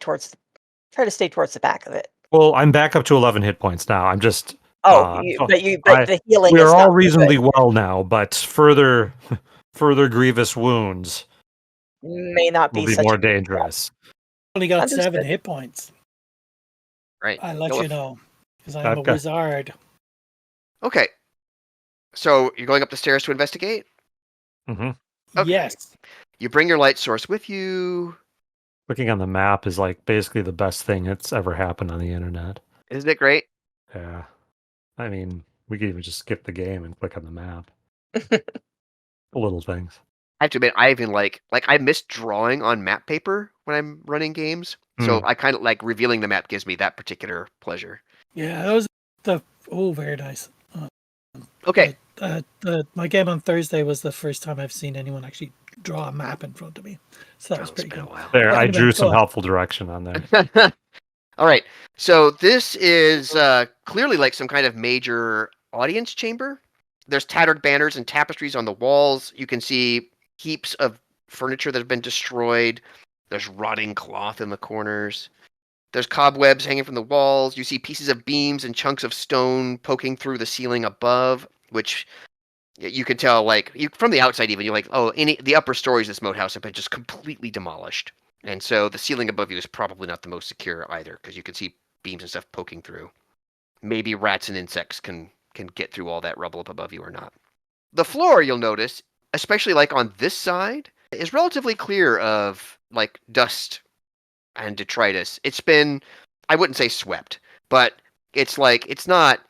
to stay towards the back of it. Well, I'm back up to 11 hit points now. I'm just. But the healing. We're is all not reasonably good. well now, but further grievous wounds May not will be be such more a good dangerous. Only got Understood. 7 hit points. Right. I let you know because I'm a Okay. wizard. Okay. So you're going up the stairs to investigate? Mm-hmm. Okay. Yes. You bring your light source with you. Looking on the map is like basically the best thing that's ever happened on the internet. Isn't it great? Yeah. I mean, we could even just skip the game and click on the map. Little things. I have to admit, I even like I miss drawing on map paper when I'm running games. So I kind of like revealing the map gives me that particular pleasure. Yeah, that was very nice. Okay. My game on Thursday was the first time I've seen anyone actually draw a map in front of me. So that was pretty cool. There, I drew some helpful direction on there. All right. So this is clearly like some kind of major audience chamber. There's tattered banners and tapestries on the walls. You can see heaps of furniture that have been destroyed. There's rotting cloth in the corners. There's cobwebs hanging from the walls. You see pieces of beams and chunks of stone poking through the ceiling above, which you can tell, like, from the outside even, you're like, oh, the upper stories of this moat house have been just completely demolished. And so the ceiling above you is probably not the most secure either, because you can see beams and stuff poking through. Maybe rats and insects can get through all that rubble up above you or not. The floor, you'll notice, especially like on this side, is relatively clear of like dust and detritus. It's been, I wouldn't say swept, but it's like it's not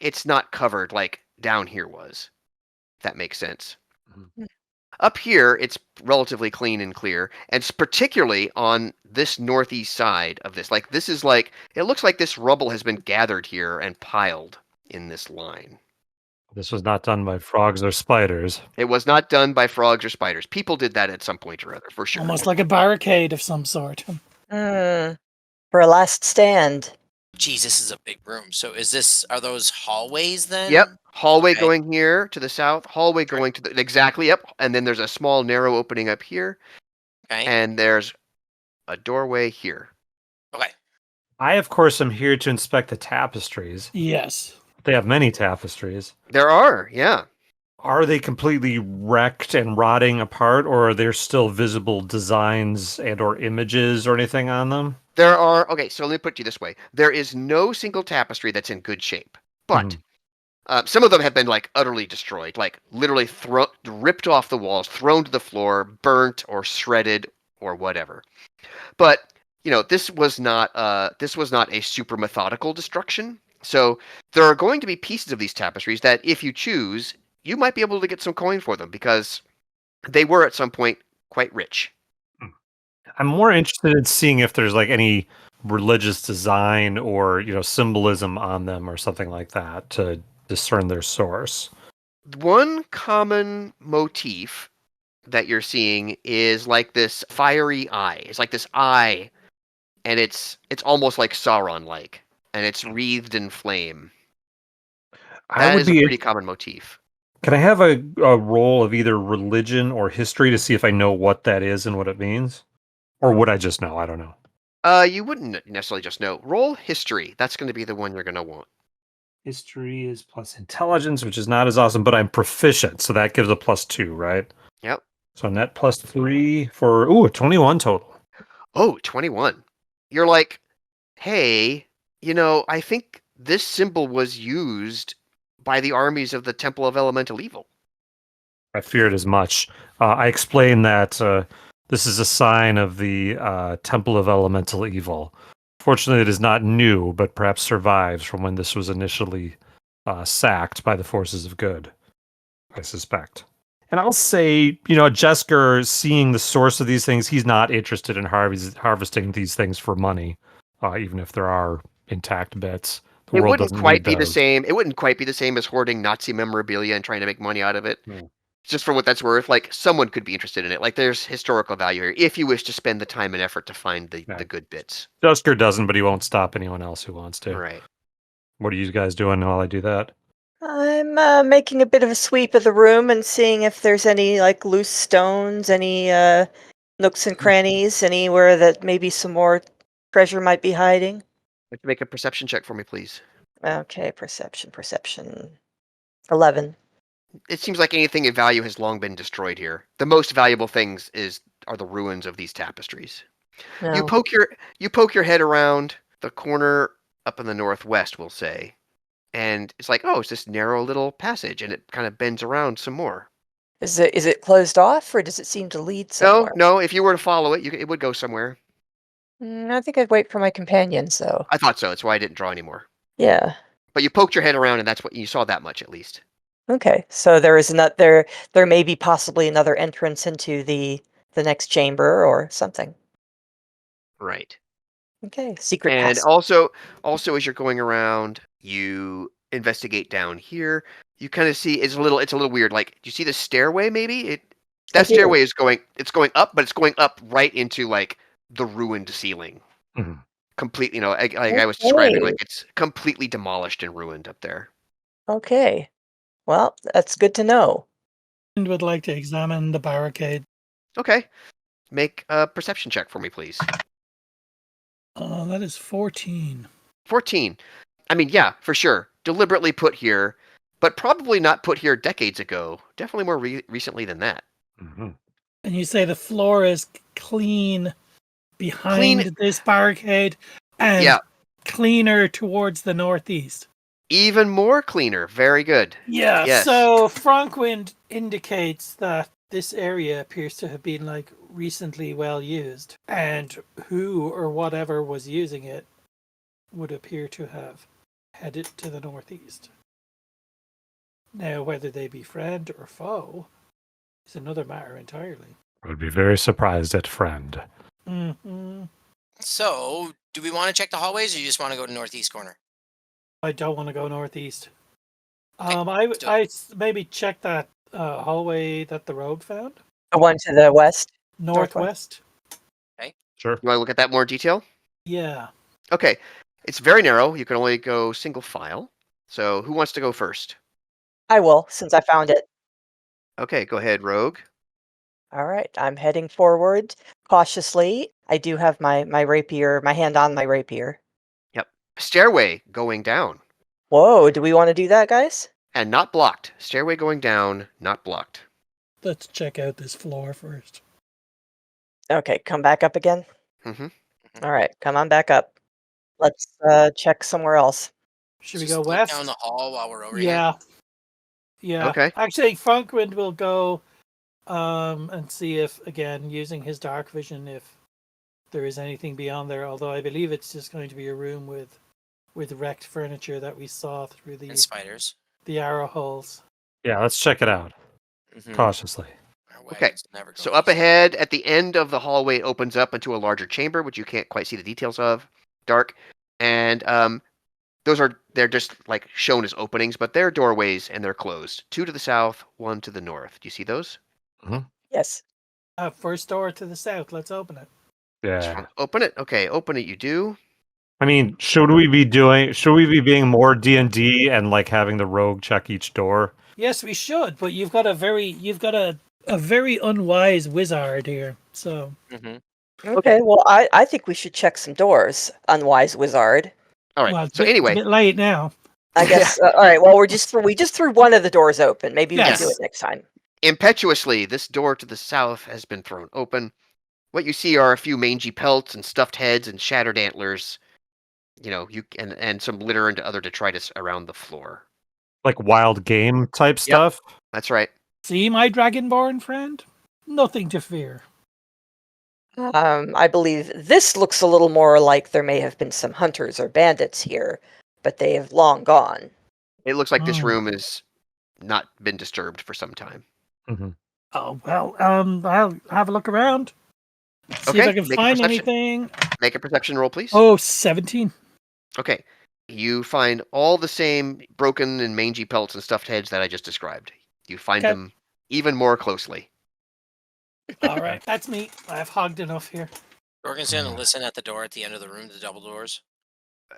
covered like down here was. If that makes sense. Mm-hmm. Up here, it's relatively clean and clear, and it's particularly on this northeast side of this. Like this is like it looks like this rubble has been gathered here and piled in this line. This was not done by frogs or spiders. It was not done by frogs or spiders. People did that at some point or other, for sure. Almost like a barricade of some sort. For a last stand. Geez, this is a big room. So are those hallways then? Yep. Hallway going here to the south. Hallway going to the, exactly, yep. And then there's a small narrow opening up here. Okay. And there's a doorway here. Okay. I, of course, am here to inspect the tapestries. Yes. They have many tapestries. There are, yeah. Are they completely wrecked and rotting apart, or are there still visible designs and or images or anything on them? There are, okay, so let me put it to you this way. There is no single tapestry that's in good shape. But some of them have been like utterly destroyed, like literally ripped off the walls, thrown to the floor, burnt or shredded or whatever. But, you know, this was not a super methodical destruction. So there are going to be pieces of these tapestries that if you choose, you might be able to get some coin for them because they were at some point quite rich. I'm more interested in seeing if there's like any religious design or, you know, symbolism on them or something like that to discern their source. One common motif that you're seeing is like this fiery eye. It's like this eye, and it's almost like Sauron-like, and it's wreathed in flame. That is a pretty common motif. Can I have a roll of either religion or history to see if I know what that is and what it means? Or would I just know? I don't know. You wouldn't necessarily just know. Roll history. That's going to be the one you're going to want. History is plus intelligence, which is not as awesome, but I'm proficient, so that gives a +2, right? Yep. So net +3 for, a 21 total. Oh, 21. You're like, hey, I think this symbol was used by the armies of the Temple of Elemental Evil. I feared as much. I explained that this is a sign of the Temple of Elemental Evil. Fortunately, it is not new, but perhaps survives from when this was initially sacked by the forces of good, I suspect. And I'll say, Jesker, seeing the source of these things, he's not interested in harvesting these things for money, even if there are intact bits. The It world wouldn't doesn't quite need be the those. same. It wouldn't quite be the same as hoarding Nazi memorabilia and trying to make money out of it. No. Just for what that's worth, like someone could be interested in it. Like there's historical value here if you wish to spend the time and effort to find the good bits. Jesker doesn't, but he won't stop anyone else who wants to. Right. What are you guys doing while I do that? I'm making a bit of a sweep of the room and seeing if there's any like loose stones, any nooks and crannies, anywhere that maybe some more treasure might be hiding. Like make a perception check for me, please. Okay, perception. 11. It seems like anything of value has long been destroyed here. The most valuable things are the ruins of these tapestries. No. You poke your head around the corner up in the northwest, we'll say, and it's like, oh, it's this narrow little passage, and it kind of bends around some more. Is it closed off, or does it seem to lead somewhere? No. If you were to follow it, it would go somewhere. I think I'd wait for my companions, though. I thought so. That's why I didn't draw anymore. Yeah. But you poked your head around, and that's what you saw. That much, at least. Okay. So there is not there. There may be possibly another entrance into the next chamber or something. Right. Okay. Secret And passage. also, as you're going around, you investigate down here. You kind of see it's a little weird. Like, do you see the stairway? Maybe that stairway is going up, but it's going up right into like the ruined ceiling. Mhm. Completely, like I was describing, like it's completely demolished and ruined up there. Okay. Well, that's good to know. And would like to examine the barricade. Okay, make a perception check for me, please. That is 14. 14. I mean, yeah, for sure. Deliberately put here, but probably not put here decades ago. Definitely more recently than that. Mhm. And you say the floor is clean behind this barricade and cleaner towards the northeast. Even more cleaner. Very good. Yeah, Yes. So Frankwind indicates that this area appears to have been like recently well used, and who or whatever was using it would appear to have headed to the northeast. Now, whether they be friend or foe is another matter entirely. I would be very surprised at friend. Mm-hmm. So, do we want to check the hallways, or you just want to go to northeast corner? I don't want to go northeast. Okay, I maybe check that hallway that the rogue found. The one to the west. Northwest. Sure. You want to look at that more in detail? Yeah. Okay. It's very narrow. You can only go single file. So who wants to go first? I will, since I found it. Okay, go ahead, Rogue. All right. I'm heading forward cautiously. I do have my rapier, my hand on my rapier. Yep. Stairway going down. Whoa, do we want to do that, guys? And not blocked. Stairway going down, not blocked. Let's check out this floor first. Okay, come back up again. Mm-hmm. All right, come on back up. Let's check somewhere else. Should we Just go look west? down the hall while we're over here. Yeah. Okay. Actually, Frankwind will go and see if, again, using his dark vision, if there is anything beyond there. Although I believe it's just going to be a room with wrecked furniture that we saw through And spiders. the arrow holes. Yeah, let's check it out Mhm. cautiously. Our Okay, wagons never go So up east. ahead, at the end of the hallway, it opens up into a larger chamber, which you can't quite see the details of. Dark. And they're just like shown as openings, but they're doorways and they're closed. 2 to the south, 1 to the north. Do you see those? Yes. First door to the south. Let's open it. Yeah. Open it. Okay, open it. You do. I mean, should we be being more D&D and like having the rogue check each door? Yes, we should, but you've got a very unwise wizard here. So Mm-hmm. Okay, well, I think we should check some doors, unwise wizard. All right. well, it's So it's a anyway, bit late now. I guess. All right. Well, we just threw one of the doors open. Maybe we can do it Yes. next time. impetuously, this door to the south has been thrown open. What you see are a few mangy pelts and stuffed heads and shattered antlers. And some litter and other detritus around the floor. Like wild game type stuff. That's right. See, my dragonborn friend? Nothing to fear. I believe this looks a little more like there may have been some hunters or bandits here, but they have long gone. It looks like this Oh. room has not been disturbed for some time. Mm-hmm. Oh, well, I'll have a look around. See if Okay, I can make a find perception. anything. Make a perception roll, please. Oh, 17. Okay. You find all the same broken and mangy pelts and stuffed heads that I just described. You find Okay. them even more closely. All right, that's me. I've hogged enough here. Jorgen's gonna listen at the door at the end of the room, the double doors.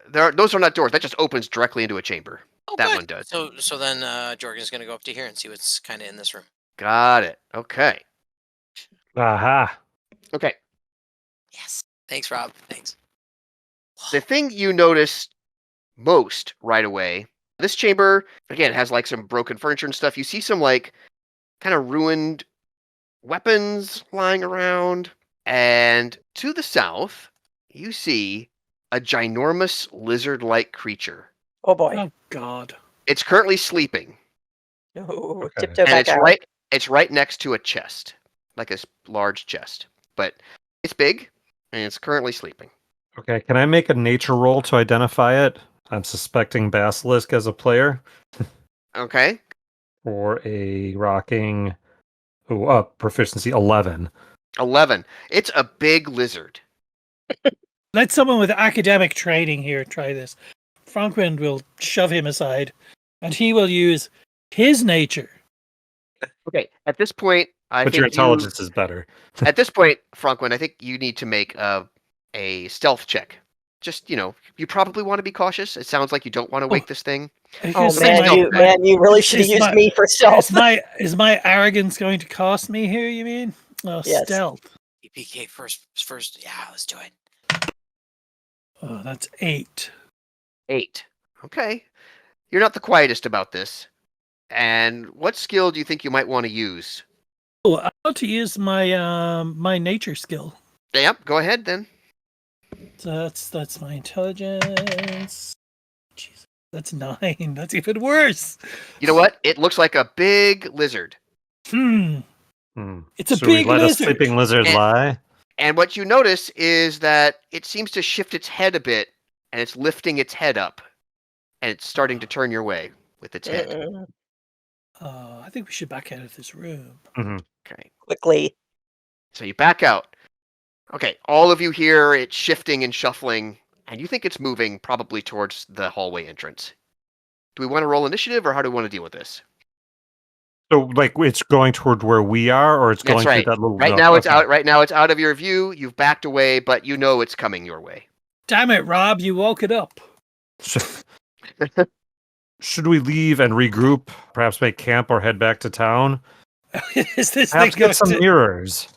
Those are not doors. That just opens directly into a chamber. Oh, That good. one does. So then Jorgen's gonna go up to here and see what's kind of in this room. Got it. Okay. Aha. Okay. Yes. Thanks, Rob. Thanks. The thing you notice most right away, this chamber, again, has like some broken furniture and stuff. You see some like kind of ruined weapons lying around. And to the south, you see a ginormous lizard-like creature. Oh boy. Oh, God. It's currently sleeping, No, Okay. tiptoe and back out. it's right next to a chest, like a large chest. But it's big, and it's currently sleeping. Okay, can I make a nature roll to identify it? I'm suspecting Basilisk as a player Okay. for a rocking proficiency 11. 11. It's a big lizard. Let someone with academic training here try this. Franklin will shove him aside, and he will use his nature. Okay. At this point, But your intelligence is better. At this point, Franklin, I think you need to make a stealth check. Just, you probably want to be cautious. It sounds like you don't want to wake this thing. Oh man, you really should have Is used my- me for stealth. Is my arrogance going to cost me here, you mean? Oh, Yes. stealth. EPK first. Yeah, let's do it. Oh, that's 8. 8. Okay. You're not the quietest about this. And what skill do you think you might want to use? Oh, I want to use my my nature skill. Yep, go ahead then. So that's my intelligence. Jesus, that's 9. That's even worse. You know what? It looks like a big lizard. Hmm. It's a Should big we let lizard. a sleeping lizard And- lie? And what you notice is that it seems to shift its head a bit, and it's lifting its head up, and it's starting to turn your way with its head. Mm-mm. I think we should back out of this room. Okay. Quickly. So you back out. Okay, all of you hear it shifting and shuffling, and you think it's moving probably towards the hallway entrance. Do we want to roll initiative, or how do we want to deal with this? So, like, it's going toward where we are, or it's That's going right. through that little. Right nook? now it's Okay. out. Right now it's out of your view. You've backed away, but you know it's coming your way. Damn it, Rob! You woke it up. Should we leave and regroup? Perhaps make camp or head back to town? Is this thing Perhaps going get some to? mirrors.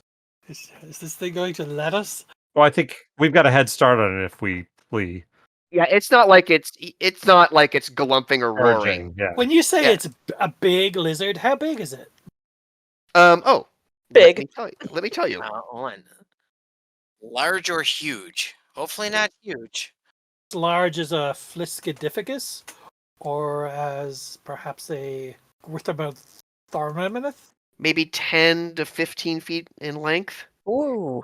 Is this thing going to let us? Well, I think we've got a head start on it if we flee. Yeah, it's not like it's galumping or roaring. Urging, yeah. When you say Yeah. it's a big lizard, how big is it? Oh, Big. Let me tell you. Hold on. Large or huge? Hopefully not huge. As large as a Fliscidificus, or as perhaps a Gwithermouth Thormammoth? Maybe 10 to 15 feet in length. Ooh,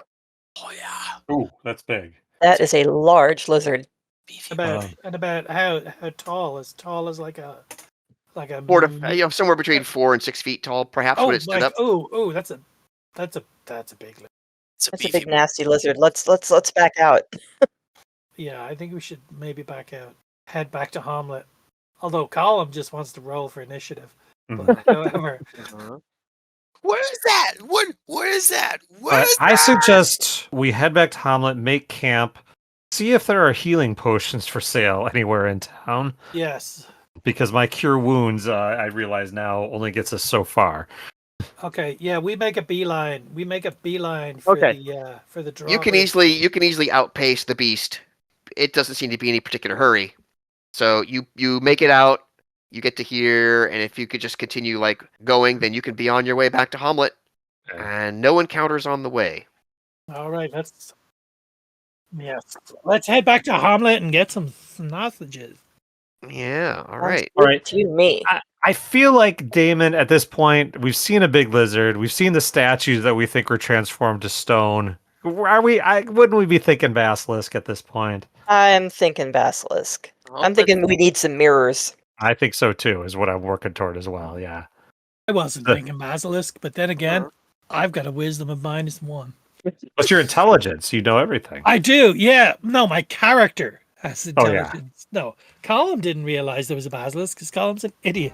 Oh yeah. Ooh, that's big. that is a large lizard. Beefy. About how tall? As tall as like a 4 to somewhere between 4 and 6 feet tall, perhaps when it stood up. That's a big lizard. It's a That's a beefy big nasty lizard. Let's back out. Yeah, I think we should maybe back out. Head back to Hommlet. Although Colum just wants to roll for initiative. But, however, What is that? What is that? What is I that? suggest we head back to Hommlet, make camp, see if there are healing potions for sale anywhere in town. yes. because my cure wounds, I realize now, only gets us so far. Okay, yeah, we make a beeline. We make a beeline for Okay. the You can drawbridge. easily outpace the beast. It doesn't seem to be any particular hurry. So you make it out, you get to here, and if you could just continue like going, then you can be on your way back to Hommlet. Okay. And no encounters on the way. All right, let's head back to Hommlet and get some sausages. Yeah, all Sounds right. good All right. to me. I feel like Damon, at this point, we've seen a big lizard. We've seen the statues that we think were transformed to stone. Wouldn't we be thinking basilisk at this point? I'm thinking basilisk. Well, I'm thinking we need some mirrors. I think so too, is what I'm working toward as well. Yeah. I wasn't The- thinking basilisk, but then again, I've got a wisdom of -1. What's your intelligence? You know everything. I do, yeah. No, my character has Oh, yeah. intelligence. No, Colin didn't realize there was a basilisk because Colin's an idiot.